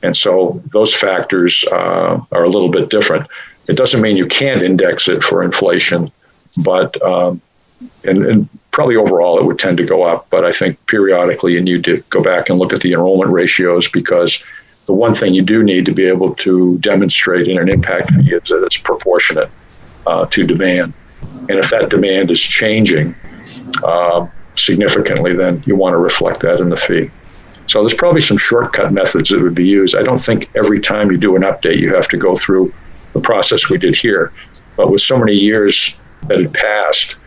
And so those factors are a little bit different. It doesn't mean you can't index it for inflation, but and probably overall it would tend to go up. But I think periodically you need to go back and look at the enrollment ratios, because the one thing you do need to be able to demonstrate in an impact fee is that it's proportionate to demand. And if that demand is changing significantly, then you want to reflect that in the fee. So there's probably some shortcut methods that would be used. I don't think every time you do an update, you have to go through the process we did here. But with so many years that had passed,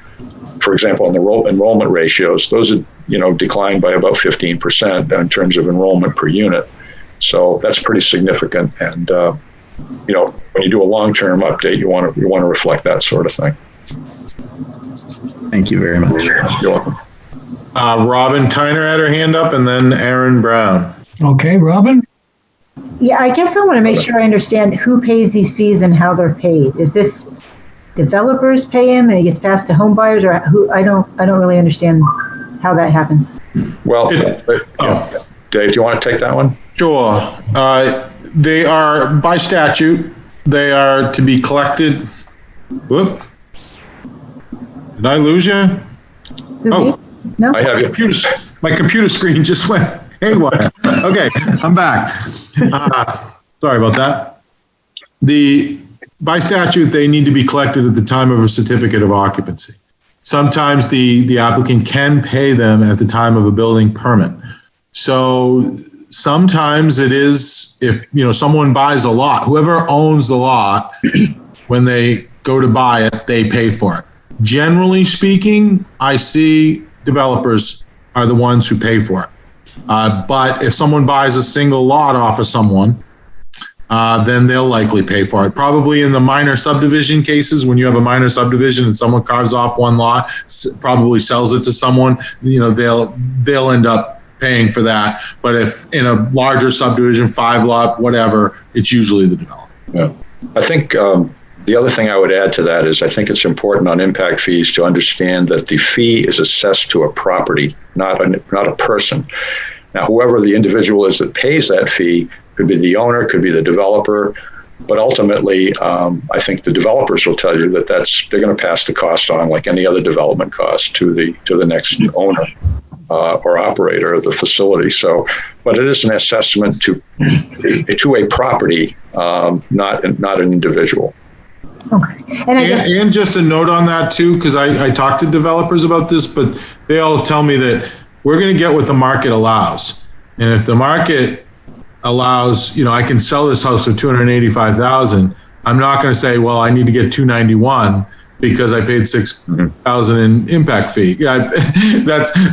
for example, on the enrollment ratios, those had declined by about 15% in terms of enrollment per unit. So that's pretty significant. And when you do a long-term update, you want to reflect that sort of thing. Thank you very much. You're welcome. Robin Tyner had her hand up, and then Aaron Brown. Okay, Robin? Yeah, I guess I want to make sure I understand who pays these fees and how they're paid. Is this developers pay them and it gets passed to home buyers, or who? I don't really understand how that happens. Well, Dave, do you want to take that one? Sure. They are, by statute, they are to be collected. Whoop. Did I lose you? Oh, no. I have you. My computer screen just went haywire. Okay, I'm back. Sorry about that. By statute, they need to be collected at the time of a certificate of occupancy. Sometimes the applicant can pay them at the time of a building permit. So sometimes it is, if someone buys a lot, whoever owns the lot, when they go to buy it, they pay for it. Generally speaking, I see developers are the ones who pay for it. But if someone buys a single lot off of someone, then they'll likely pay for it. Probably in the minor subdivision cases, when you have a minor subdivision and someone carves off one lot, probably sells it to someone, they'll end up paying for that. But if in a larger subdivision, 5 lot, whatever, it's usually the developer. Yeah, I think the other thing I would add to that is I think it's important on impact fees to understand that the fee is assessed to a property, not a person. Now, whoever the individual is that pays that fee could be the owner, could be the developer, but ultimately, I think the developers will tell you that they're going to pass the cost on like any other development cost to the next owner or operator of the facility. So, but it is an assessment to a property, not an individual. Okay. And just a note on that too, because I talked to developers about this, but they all tell me that we're going to get what the market allows. And if the market allows, I can sell this house for $285,000, I'm not going to say, well, I need to get $291. because I paid $6,000 in impact fee. Yeah,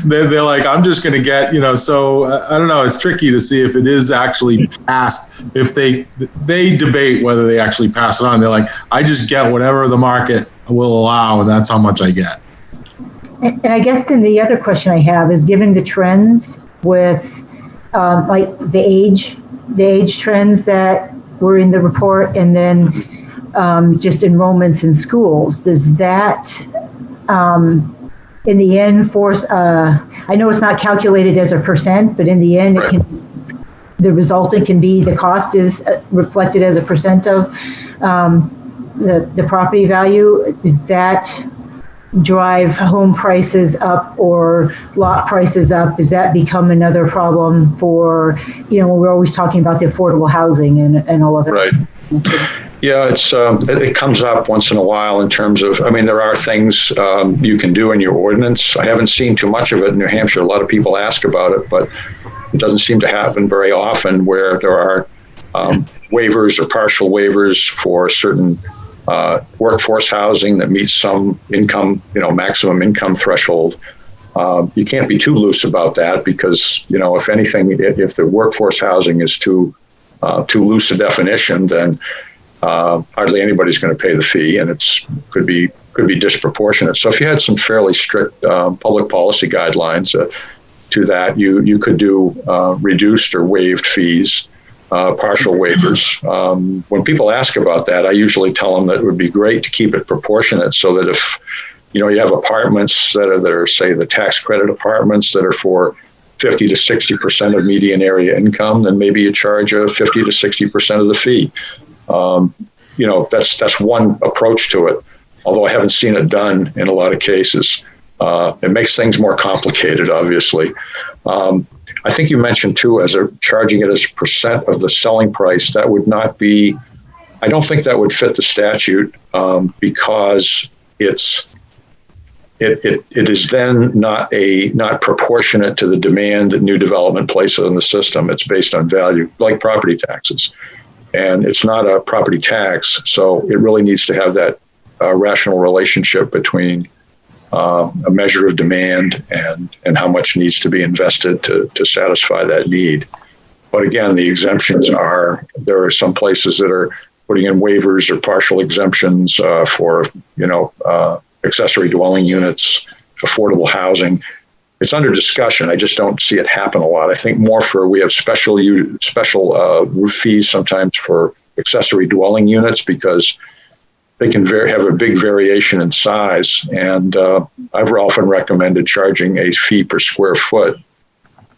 they're like, I'm just going to get, so I don't know. It's tricky to see if it is actually passed. If they debate whether they actually pass it on. They're like, I just get whatever the market will allow, and that's how much I get. And I guess then the other question I have is, given the trends with like the age trends that were in the report, and then just enrollments in schools, does that in the end force, I know it's not calculated as a percent, but in the end, right, the resultant can be the cost is reflected as a percent of the property value. Is that drive home prices up or lot prices up? Does that become another problem for, when we're always talking about the affordable housing and all of that? Right. Yeah, it comes up once in a while in terms of, there are things you can do in your ordinance. I haven't seen too much of it in New Hampshire. A lot of people ask about it, but it doesn't seem to happen very often, where there are waivers or partial waivers for certain workforce housing that meets some income, maximum income threshold. You can't be too loose about that, because, if anything, if the workforce housing is too loose a definition, then hardly anybody's going to pay the fee, and could be disproportionate. So if you had some fairly strict public policy guidelines to that, you could do reduced or waived fees. Partial waivers. When people ask about that, I usually tell them that it would be great to keep it proportionate, so that if you have apartments that are say the tax credit apartments that are for 50 to 60% of median area income, then maybe you charge a 50 to 60% of the fee. That's one approach to it. Although I haven't seen it done in a lot of cases. It makes things more complicated, obviously. I think you mentioned too, charging it as a percent of the selling price. That would not be, I don't think that would fit the statute, because it is then not proportionate to the demand that new development places on the system. It's based on value, like property taxes, and it's not a property tax. So it really needs to have that rational relationship between a measure of demand and how much needs to be invested to satisfy that need. But again, the exemptions there are some places that are putting in waivers or partial exemptions for, accessory dwelling units, affordable housing. It's under discussion. I just don't see it happen a lot. I think more we have special roof fees sometimes for accessory dwelling units, because they can have a big variation in size. And I've often recommended charging a fee per square foot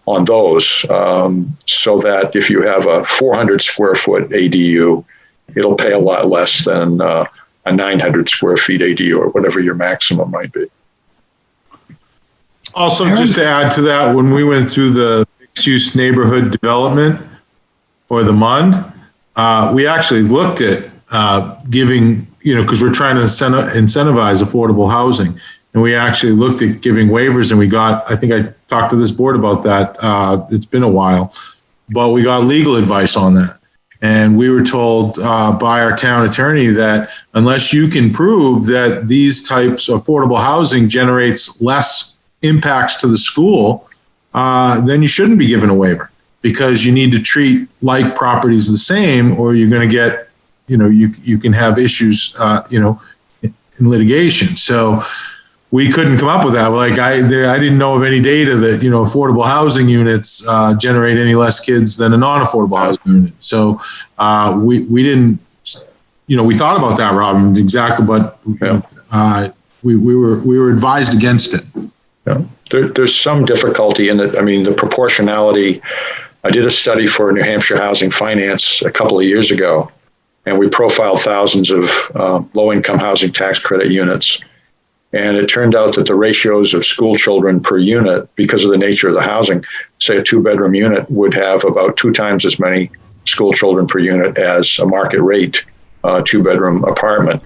on those, so that if you have a 400 square foot ADU, it'll pay a lot less than a 900 square feet ADU, or whatever your maximum might be. Also, just to add to that, when we went through the mixed-use neighborhood development, or the MUND, we actually looked at giving, because we're trying to incentivize affordable housing. And we actually looked at giving waivers, and I think I talked to this board about that. It's been a while, but we got legal advice on that. And we were told by our town attorney that unless you can prove that these types of affordable housing generates less impacts to the school, then you shouldn't be given a waiver, because you need to treat like properties the same, or you're going to get, you can have issues, in litigation. So we couldn't come up with that. Like I didn't know of any data that, affordable housing units generate any less kids than a non-affordable housing unit. So we didn't, we thought about that, Robin, exactly, but we were advised against it. Yeah. There's some difficulty in it. The proportionality. I did a study for New Hampshire Housing Finance a couple of years ago, and we profiled thousands of low-income housing tax credit units. And it turned out that the ratios of school children per unit, because of the nature of the housing, say a 2-bedroom unit would have about 2 times as many school children per unit as a market rate 2-bedroom apartment.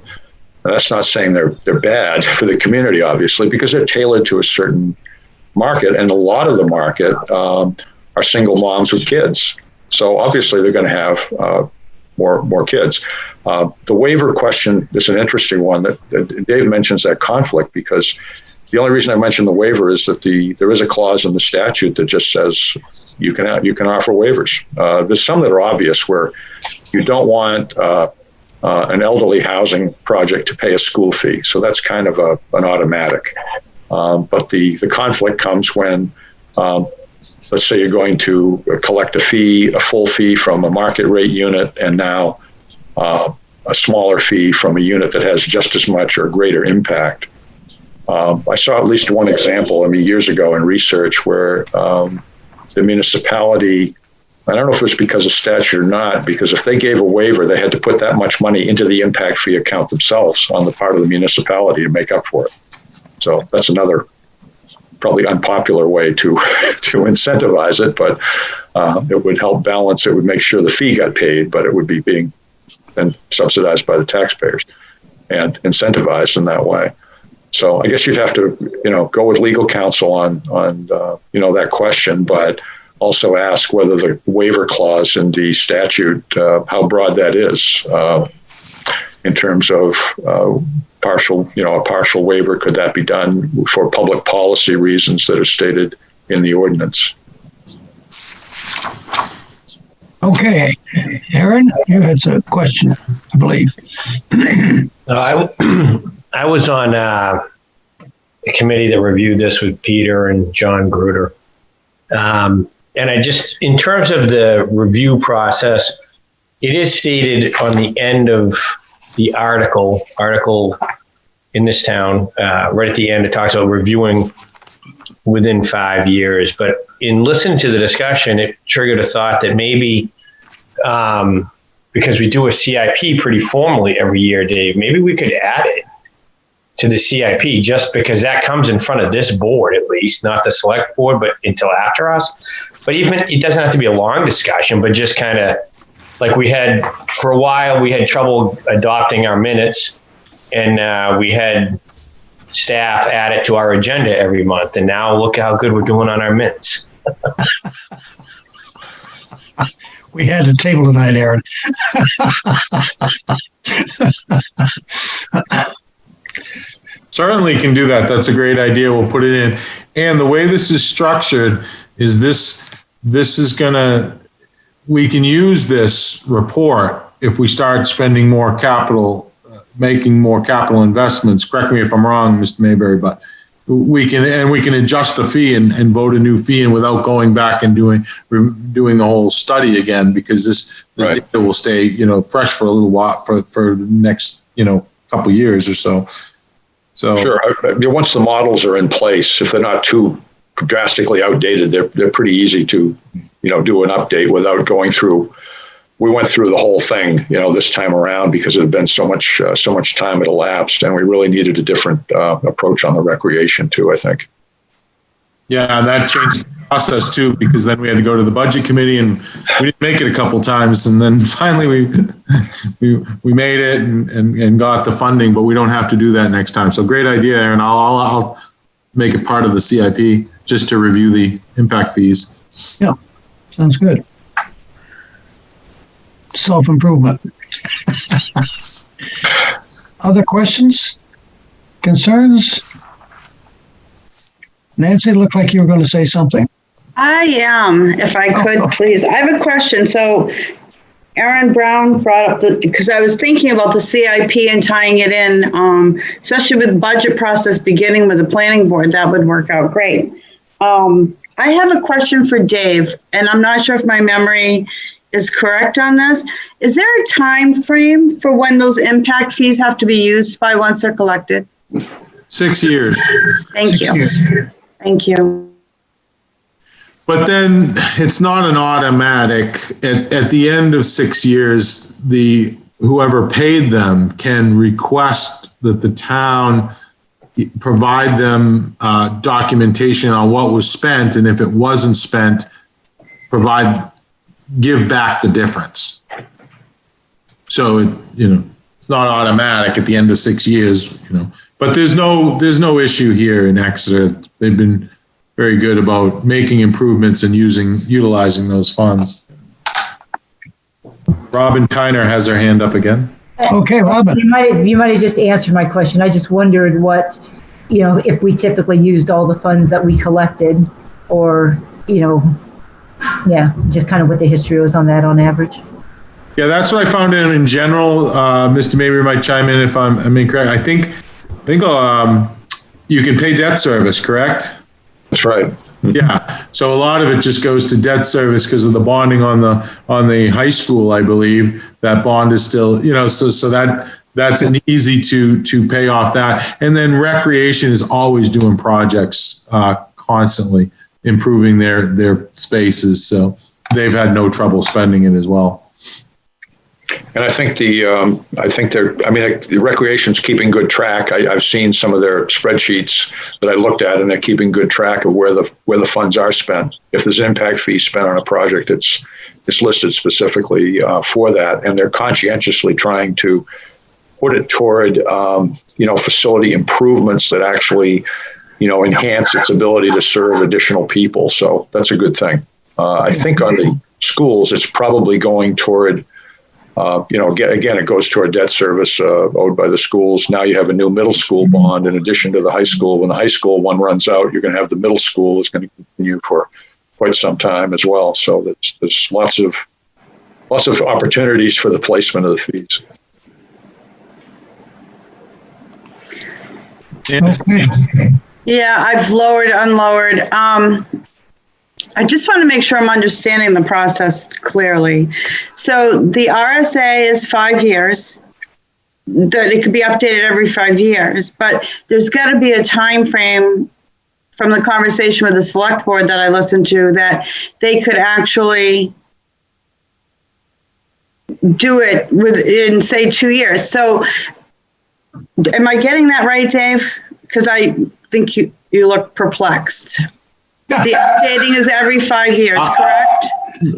And that's not saying they're bad for the community, obviously, because they're tailored to a certain market. And a lot of the market are single moms with kids. So obviously they're going to have more kids. The waiver question is an interesting one that Dave mentions that conflict, because the only reason I mentioned the waiver is that there is a clause in the statute that just says you can offer waivers. There's some that are obvious where you don't want an elderly housing project to pay a school fee, so that's kind of an automatic. But the conflict comes when, let's say you're going to collect a full fee from a market rate unit, and now a smaller fee from a unit that has just as much or greater impact. I saw at least one example, years ago in research where the municipality, I don't know if it was because of statute or not, because if they gave a waiver, they had to put that much money into the impact fee account themselves on the part of the municipality to make up for it. So that's another probably unpopular way to incentivize it, but it would help balance. It would make sure the fee got paid, but it would be being then subsidized by the taxpayers and incentivized in that way. So I guess you'd have to, go with legal counsel on that question, but also ask whether the waiver clause in the statute, how broad that is in terms of a partial waiver. Could that be done for public policy reasons that are stated in the ordinance? Okay, Aaron, you had a question, I believe. I was on a committee that reviewed this with Peter and John Gruder. And I just, in terms of the review process, it is stated on the end of the article in this town, right at the end, it talks about reviewing within 5 years. But in listening to the discussion, it triggered a thought that maybe, because we do a CIP pretty formally every year, Dave, maybe we could add it to the CIP, just because that comes in front of this board, at least, not the select board, but until after us. But even, it doesn't have to be a long discussion, but just kind of like we had, for a while, we had trouble adopting our minutes, and we had staff add it to our agenda every month. And now look how good we're doing on our minutes. We had a table tonight, Aaron. Certainly can do that. That's a great idea. We'll put it in. And the way this is structured is this is we can use this report if we start spending more capital, making more capital investments. Correct me if I'm wrong, Mr. Mayberry, but we can adjust the fee and vote a new fee, and without going back and doing the whole study again, because this right. Data will stay, fresh for a little while for the next, couple years or so. So sure. Once the models are in place, if they're not too drastically outdated, they're pretty easy to, do an update without going through. We went through the whole thing, this time around because it had been so much time had elapsed, and we really needed a different approach on the recreation too, I think. Yeah, and that changed the process too, because then we had to go to the budget committee, and we didn't make it a couple times, and then finally we made it and got the funding, but we don't have to do that next time. So great idea, Aaron. I'll make it part of the CIP just to review the impact fees. Yeah, sounds good. Self-improvement. Other questions? Concerns? Nancy, looked like you were going to say something. I am, if I could, please. I have a question. So Aaron Brown brought up because I was thinking about the CIP and tying it in, especially with the budget process beginning with the planning board, that would work out great. I have a question for Dave, and I'm not sure if my memory is correct on this. Is there a time frame for when those impact fees have to be used by once they're collected? 6 years. Thank you. Thank you. But then it's not an automatic. At the end of 6 years, whoever paid them can request that the town provide them documentation on what was spent, and if it wasn't spent, give back the difference. So it's not automatic at the end of 6 years, But there's no issue here in Exeter. They've been very good about making improvements and utilizing those funds. Robin Kiner has her hand up again. Okay, Robin. You might have just answered my question. I just wondered what, if we typically used all the funds that we collected, or, just kind of what the history was on that on average. Yeah, that's what I found in general. Mr. Mabry might chime in if I'm incorrect. I think you can pay debt service, correct? That's right. Yeah. So a lot of it just goes to debt service because of the bonding on the high school, I believe. That bond is still, so that's an easy to pay off that. And then recreation is always doing projects constantly improving their spaces. So they've had no trouble spending it as well. And I think the recreation's keeping good track. I've seen some of their spreadsheets that I looked at, and they're keeping good track of where the funds are spent. If there's an impact fee spent on a project, it's listed specifically for that, and they're conscientiously trying to put it toward facility improvements that actually enhance its ability to serve additional people. So that's a good thing. I think on the schools, it's probably going toward. Again, it goes toward debt service owed by the schools. Now you have a new middle school bond in addition to the high school. When the high school one runs out, you're going to have the middle school is going to continue for quite some time as well. So there's lots of opportunities for the placement of the fees. Yeah, I've lowered, unlowered. I just want to make sure I'm understanding the process clearly. So the RSA is 5 years. That it could be updated every 5 years, but there's got to be a time frame from the conversation with the select board that I listened to that they could actually do it within, say, 2 years. So am I getting that right, Dave? Because I think you look perplexed. The updating is every 5 years, correct?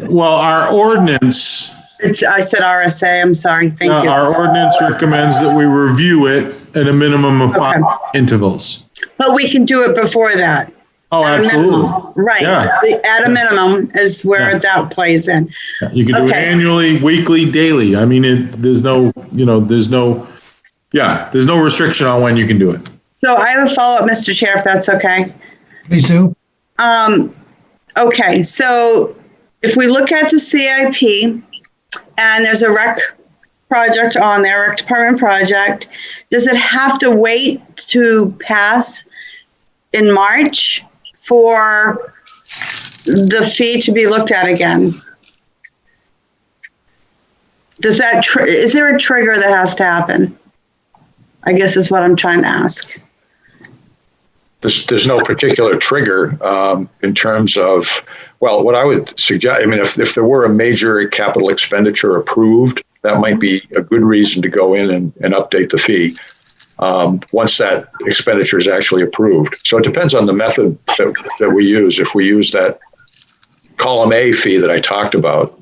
Well, our ordinance. I said RSA. I'm sorry. Thank you. Our ordinance recommends that we review it at a minimum of 5 intervals. But we can do it before that. Oh, absolutely. Right. Yeah. At a minimum is where that plays in. You can do it annually, weekly, daily. I mean, there's no restriction on when you can do it. So I have a follow-up, Mr. Chair, if that's okay. Please do. Okay, so if we look at the CIP and there's a rec project on there, rec department project, does it have to wait to pass in March for the fee to be looked at again? Is there a trigger that has to happen? I guess is what I'm trying to ask. There's no particular trigger in terms of, well, what I would suggest, I mean, if there were a major capital expenditure approved, that might be a good reason to go in and update the fee once that expenditure is actually approved. So it depends on the method that we use. If we use that column A fee that I talked about,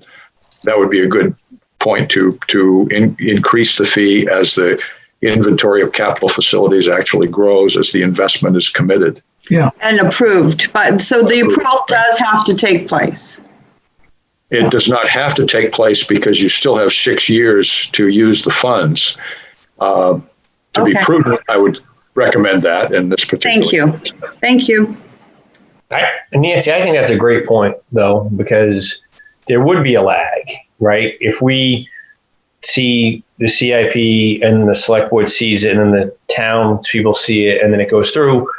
that would be a good point to increase the fee as the inventory of capital facilities actually grows as the investment is committed. Yeah. And approved. But so the approval does have to take place. It does not have to take place because you still have 6 years to use the funds. To be prudent, I would recommend that in this particular case. Thank you. Nancy, I think that's a great point, though, because there would be a lag, right? If we see the CIP and the select board sees it and then the town people see it and then it goes through.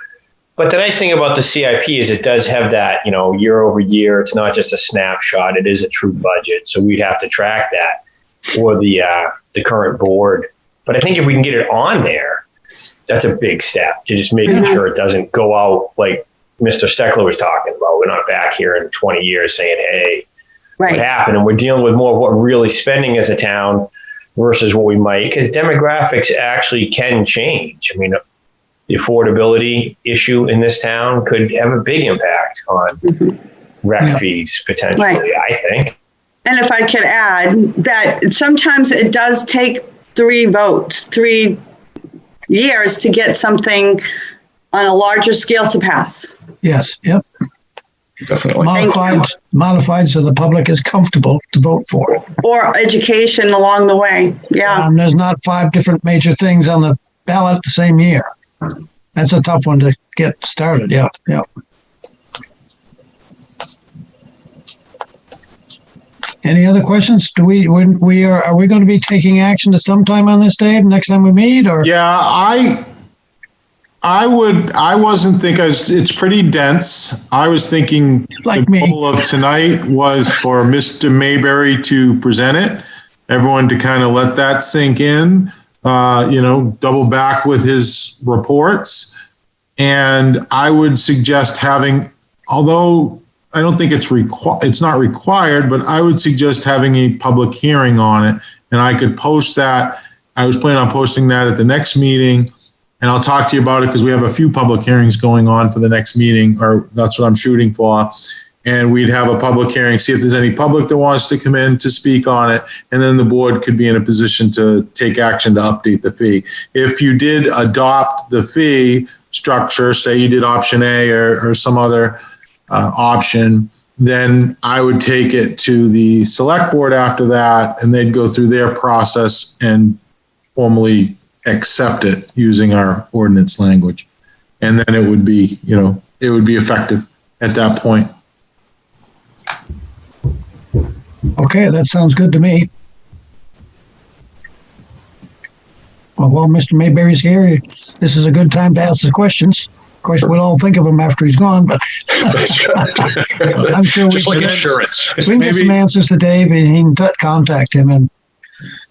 But the nice thing about the CIP is it does have that, year over year. It's not just a snapshot. It is a true budget. So we'd have to track that for the current board. But I think if we can get it on there, that's a big step to just making sure it doesn't go out like Mr. Steckler was talking about. We're not back here in 20 years saying, hey, what happened? And we're dealing with more of what we're really spending as a town versus what we might, because demographics actually can change. I mean, the affordability issue in this town could have a big impact on rec fees potentially, I think. And if I could add that sometimes it does take 3 years to get something on a larger scale to pass. Yes. Yep. Definitely. Modified so the public is comfortable to vote for it. Or education along the way. Yeah. There's not 5 different major things on the ballot the same year. That's a tough one to get started. Yeah. Any other questions? Are we going to be taking action at some time on this, Dave? Next time we meet, or? Yeah, I wasn't thinking, it's pretty dense. I was thinking like the goal of tonight was for Mr. Mayberry to present it, everyone to kind of let that sink in, double back with his reports. And I would suggest having, although I don't think it's not required, but I would suggest having a public hearing on it. And I could post that. I was planning on posting that at the next meeting. And I'll talk to you about it because we have a few public hearings going on for the next meeting, or that's what I'm shooting for. And we'd have a public hearing, see if there's any public that wants to come in to speak on it. And then the board could be in a position to take action to update the fee. If you did adopt the fee structure, say you did option A or some other option, then I would take it to the select board after that, and they'd go through their process and formally accept it using our ordinance language. And then it would be, it would be effective at that point. Okay, that sounds good to me. Well, Mr. Mayberry's here. This is a good time to ask the questions. Of course, we'll all think of him after he's gone, but I'm sure just like insurance. We can get some answers to Dave, and he can contact him, and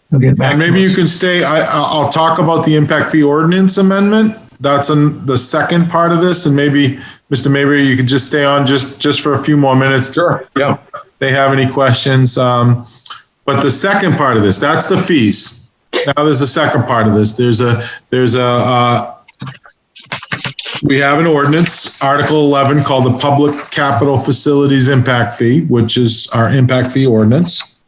he'll get back. And maybe you can stay. I'll talk about the impact fee ordinance amendment. That's in the second part of this, and maybe Mr. Mayberry, you could just stay on just for a few more minutes. Sure. Yeah. If they have any questions. But the second part of this, that's the fees. Now there's a second part of this. We have an ordinance, Article 11, called the Public Capital Facilities Impact Fee, which is our impact fee ordinance.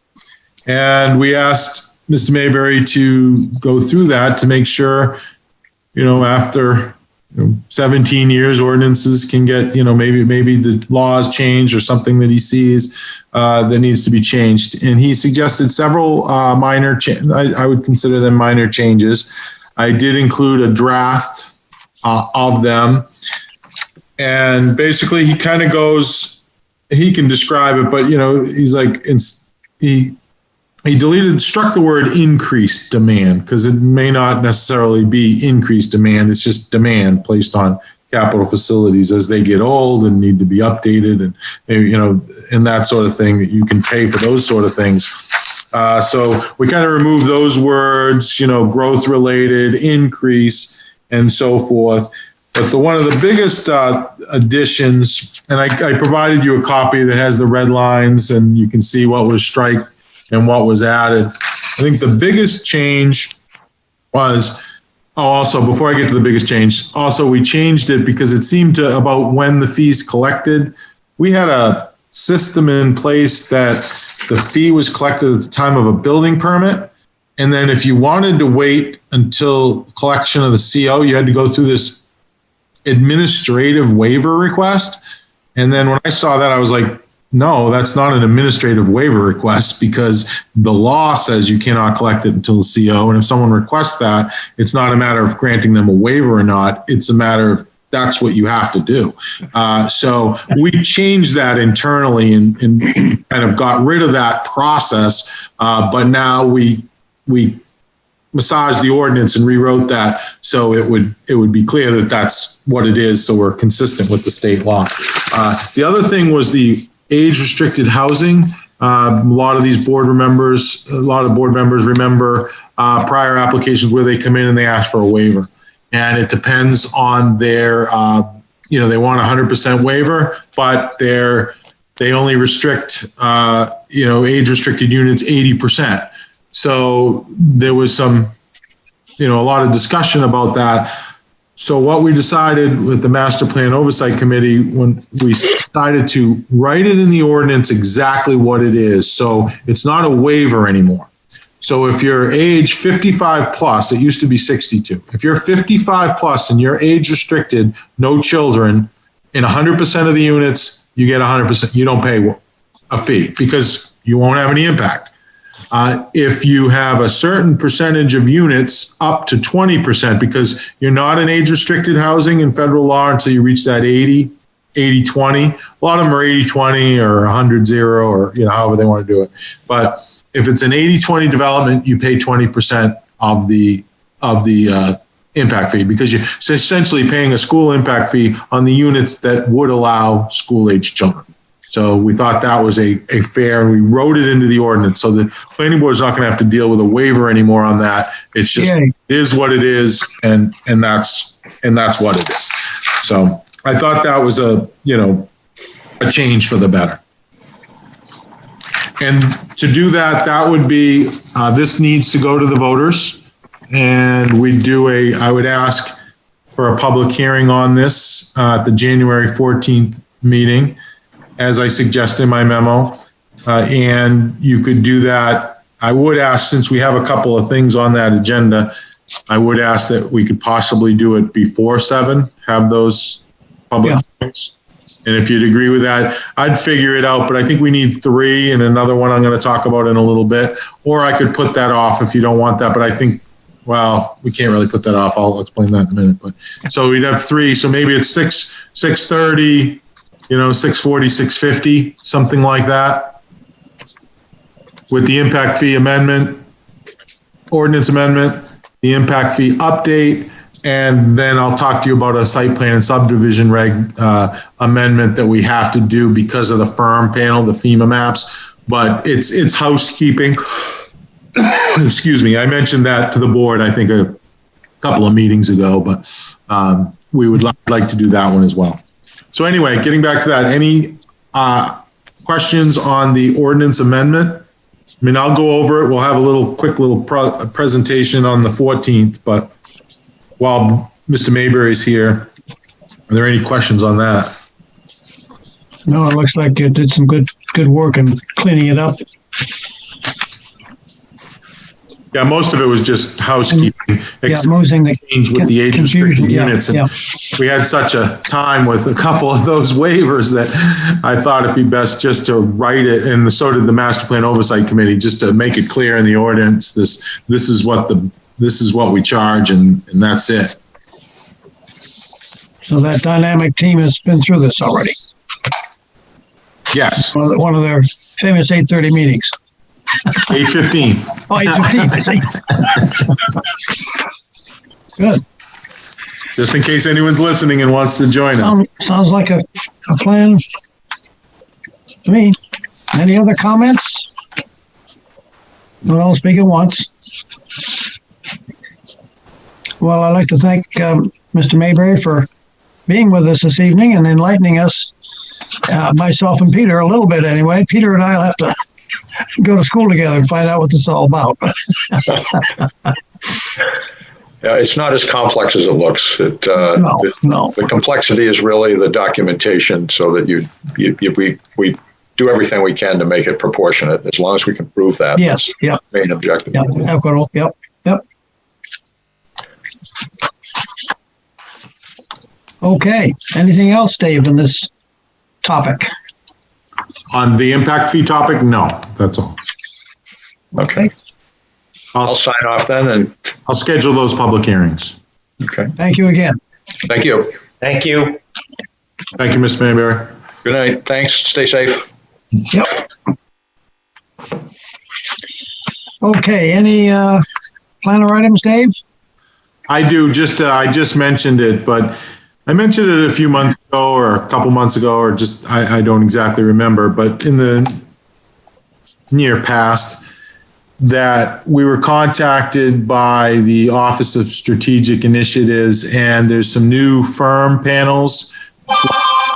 And we asked Mr. Mayberry to go through that to make sure, after 17 years, ordinances can get, maybe the laws change or something that he sees that needs to be changed. And he suggested several minor, I would consider them minor changes. I did include a draft of them. And basically he kind of goes, he can describe it, but he's like, he struck the word increased demand, because it may not necessarily be increased demand. It's just demand placed on capital facilities as they get old and need to be updated, and maybe, and that sort of thing, that you can pay for those sort of things. So we kind of remove those words, growth related, increase, and so forth. But one of the biggest additions, and I provided you a copy that has the red lines, and you can see what was striked and what was added. I think the biggest change was, also before I get to the biggest change, also we changed it because it seemed to, about when the fees collected, we had a system in place that the fee was collected at the time of a building permit. And then if you wanted to wait until collection of the CO, you had to go through this administrative waiver request. And then when I saw that, I was like, no, that's not an administrative waiver request, because the law says you cannot collect it until the CO. And if someone requests that, it's not a matter of granting them a waiver or not. It's a matter of that's what you have to do. So we changed that internally and kind of got rid of that process. But now we massaged the ordinance and rewrote that so it would be clear that that's what it is. So we're consistent with the state law. The other thing was the age-restricted housing. A lot of board members remember prior applications where they come in and they ask for a waiver. And it depends on their, they want 100% waiver, but they only restrict, age-restricted units 80%. So there was some, a lot of discussion about that. So what we decided with the Master Plan Oversight Committee, when we decided to write it in the ordinance exactly what it is. So it's not a waiver anymore. So if you're age 55 plus, it used to be 62. If you're 55 plus and you're age restricted, no children, in 100% of the units, you get 100%. You don't pay a fee because you won't have any impact. If you have a certain percentage of units up to 20%, because you're not in age-restricted housing in federal law until you reach that 80-20. A lot of them are 80-20 or 100-0 or, however they want to do it. But if it's an 80-20 development, you pay 20% of the impact fee, because you're essentially paying a school impact fee on the units that would allow school-age children. So we thought that was a fair, and we wrote it into the ordinance. So the planning board is not going to have to deal with a waiver anymore on that. It's just, it is what it is. And that's what it is. So I thought that was a change for the better. And to do that, that would be, this needs to go to the voters, and I would ask for a public hearing on this at the January 14th meeting, as I suggest in my memo. And you could do that. I would ask, since we have a couple of things on that agenda, I would ask that we could possibly do it before 7, have those public hearings. And if you'd agree with that, I'd figure it out, but I think we need 3 and another one I'm going to talk about in a little bit, or I could put that off if you don't want that. But I think, well, we can't really put that off. I'll explain that in a minute. But so we'd have 3. So maybe it's 6:30, 6:40, 6:50, something like that, with the impact fee amendment, ordinance amendment, the impact fee update, and then I'll talk to you about a site plan and subdivision reg amendment that we have to do because of the firm panel, the FEMA maps, but it's housekeeping. Excuse me. I mentioned that to the board, I think a couple of meetings ago, but we would like to do that one as well. So anyway, getting back to that, any questions on the ordinance amendment? I mean, I'll go over it. We'll have a quick little presentation on the 14th, but while Mr. Mayberry's here, are there any questions on that? No, it looks like you did some good work in cleaning it up. Yeah, most of it was just housekeeping. Moving the change with the age-restricted units. And we had such a time with a couple of those waivers that I thought it'd be best just to write it, and so did the Master Plan Oversight Committee, just to make it clear in the ordinance. This is what we charge, and that's it. So that dynamic team has been through this already. Yes. One of their famous 8:30 meetings. 8:15. Oh, 8:15. Good. Just in case anyone's listening and wants to join us. Sounds like a plan to me. Any other comments? No, I'll speak at once. Well, I'd like to thank Mr. Mayberry for being with us this evening and enlightening us, myself and Peter, a little bit anyway. Peter and I will have to go to school together and find out what this is all about. Yeah, it's not as complex as it looks. No. The complexity is really the documentation, so that we do everything we can to make it proportionate, as long as we can prove that. Yes. Yep. Main objective. Yep. Equitable. Yep. Okay. Anything else, Dave, on this topic? On the impact fee topic, no, that's all. Okay. I'll sign off then, and I'll schedule those public hearings. Okay. Thank you again. Thank you. Thank you. Thank you, Mr. Mayberry. Good night. Thanks. Stay safe. Yep. Okay. Any planner items, Dave? I do. I just mentioned it, but I mentioned it a few months ago or a couple months ago, or just, I don't exactly remember, but in the near past, that we were contacted by the Office of Strategic Initiatives, and there's some new firm panels,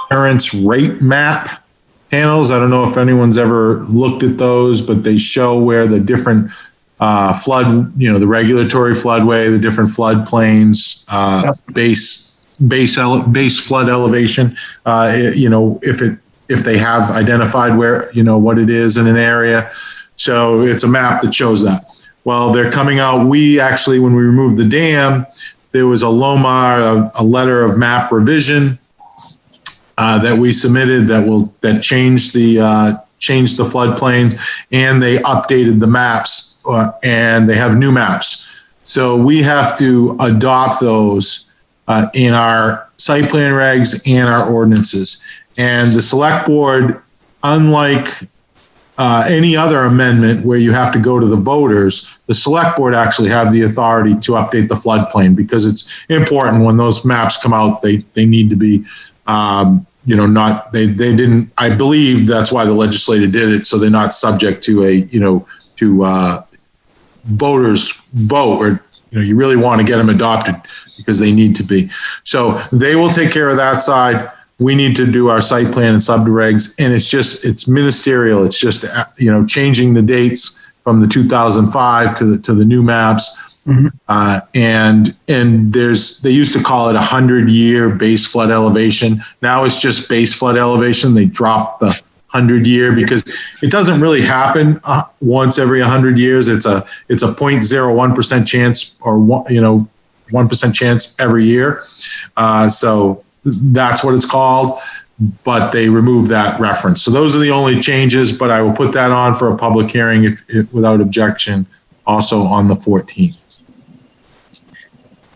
insurance rate map panels. I don't know if anyone's ever looked at those, but they show where the different flood, the regulatory floodway, the different floodplains, base flood elevation, if they have identified where, what it is in an area. So it's a map that shows that. Well, they're coming out. We actually, when we removed the dam, there was a LOMAR, a letter of map revision that we submitted that changed the floodplains, and they updated the maps, and they have new maps. So we have to adopt those in our site plan regs and our ordinances. And the select board, unlike any other amendment where you have to go to the voters, the select board actually have the authority to update the floodplain, because it's important when those maps come out. They need to be, they didn't. I believe that's why the legislature did it, so they're not subject to voters vote, or you really want to get them adopted because they need to be. So they will take care of that side. We need to do our site plan and sub-regs, and it's ministerial. It's just, changing the dates from the 2005 to the new maps. Mm-hmm. And they used to call it 100-year base flood elevation. Now it's just base flood elevation. They dropped the 100-year because it doesn't really happen once every 100 years. It's a 0.01% chance, or 1% chance every year. So that's what it's called, but they removed that reference. So those are the only changes, but I will put that on for a public hearing if without objection, also on the 14th.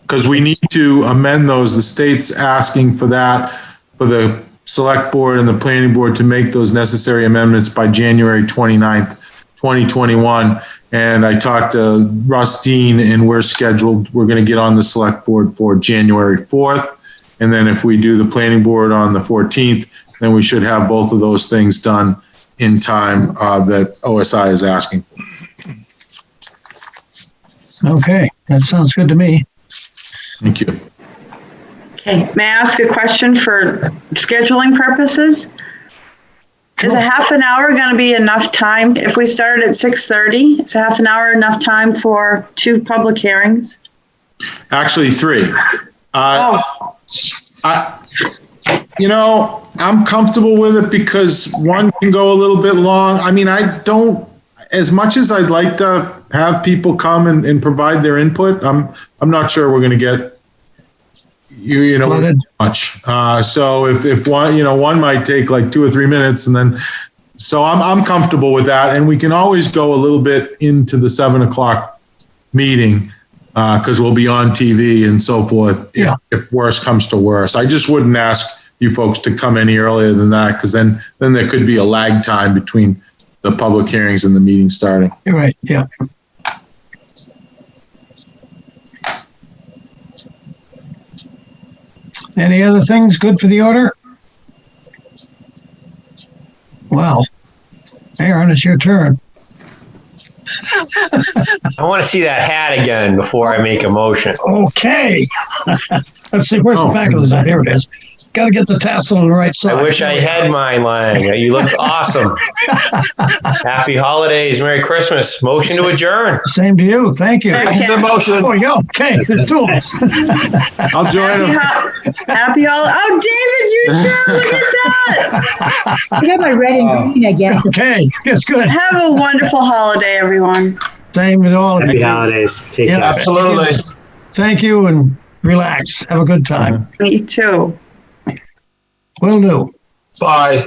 Because we need to amend those. The state's asking for that, for the select board and the planning board to make those necessary amendments by January 29th, 2021. And I talked to Russ Dean, and we're going to get on the select board for January 4th. And then if we do the planning board on the 14th, then we should have both of those things done in time that OSI is asking for. Okay, that sounds good to me. Thank you. Okay, may I ask a question for scheduling purposes? Is a half an hour going to be enough time? If we started at 6:30, is a half an hour enough time for 2 public hearings? Actually, 3. I'm comfortable with it because one can go a little bit long. I mean, I don't, as much as I'd like to have people come and provide their input, I'm not sure we're going to get much. So if one might take like 2 or 3 minutes, and then, so I'm comfortable with that. And we can always go a little bit into the 7 o'clock meeting, because we'll be on TV and so forth if worse comes to worse. I just wouldn't ask you folks to come any earlier than that, because then there could be a lag time between the public hearings and the meeting starting. You're right, yeah. Any other things good for the order? Well, Aaron, it's your turn. I want to see that hat again before I make a motion. Okay. Let's see, where's the back of the hat? Here it is. Got to get the tassel on the right side. I wish I had mine lying. You look awesome. Happy holidays. Merry Christmas. Motion to adjourn. Same to you. Thank you. The motion. Oh, yeah. Okay. There's 2 of us. I'll join them. Happy holidays. Oh, David, you sure? Look at that. I got my red and green, I guess. Okay. That's good. Have a wonderful holiday, everyone. Same to all of you. Happy holidays. Take care. Absolutely. Thank you, and relax. Have a good time. Me too. Will do. Bye.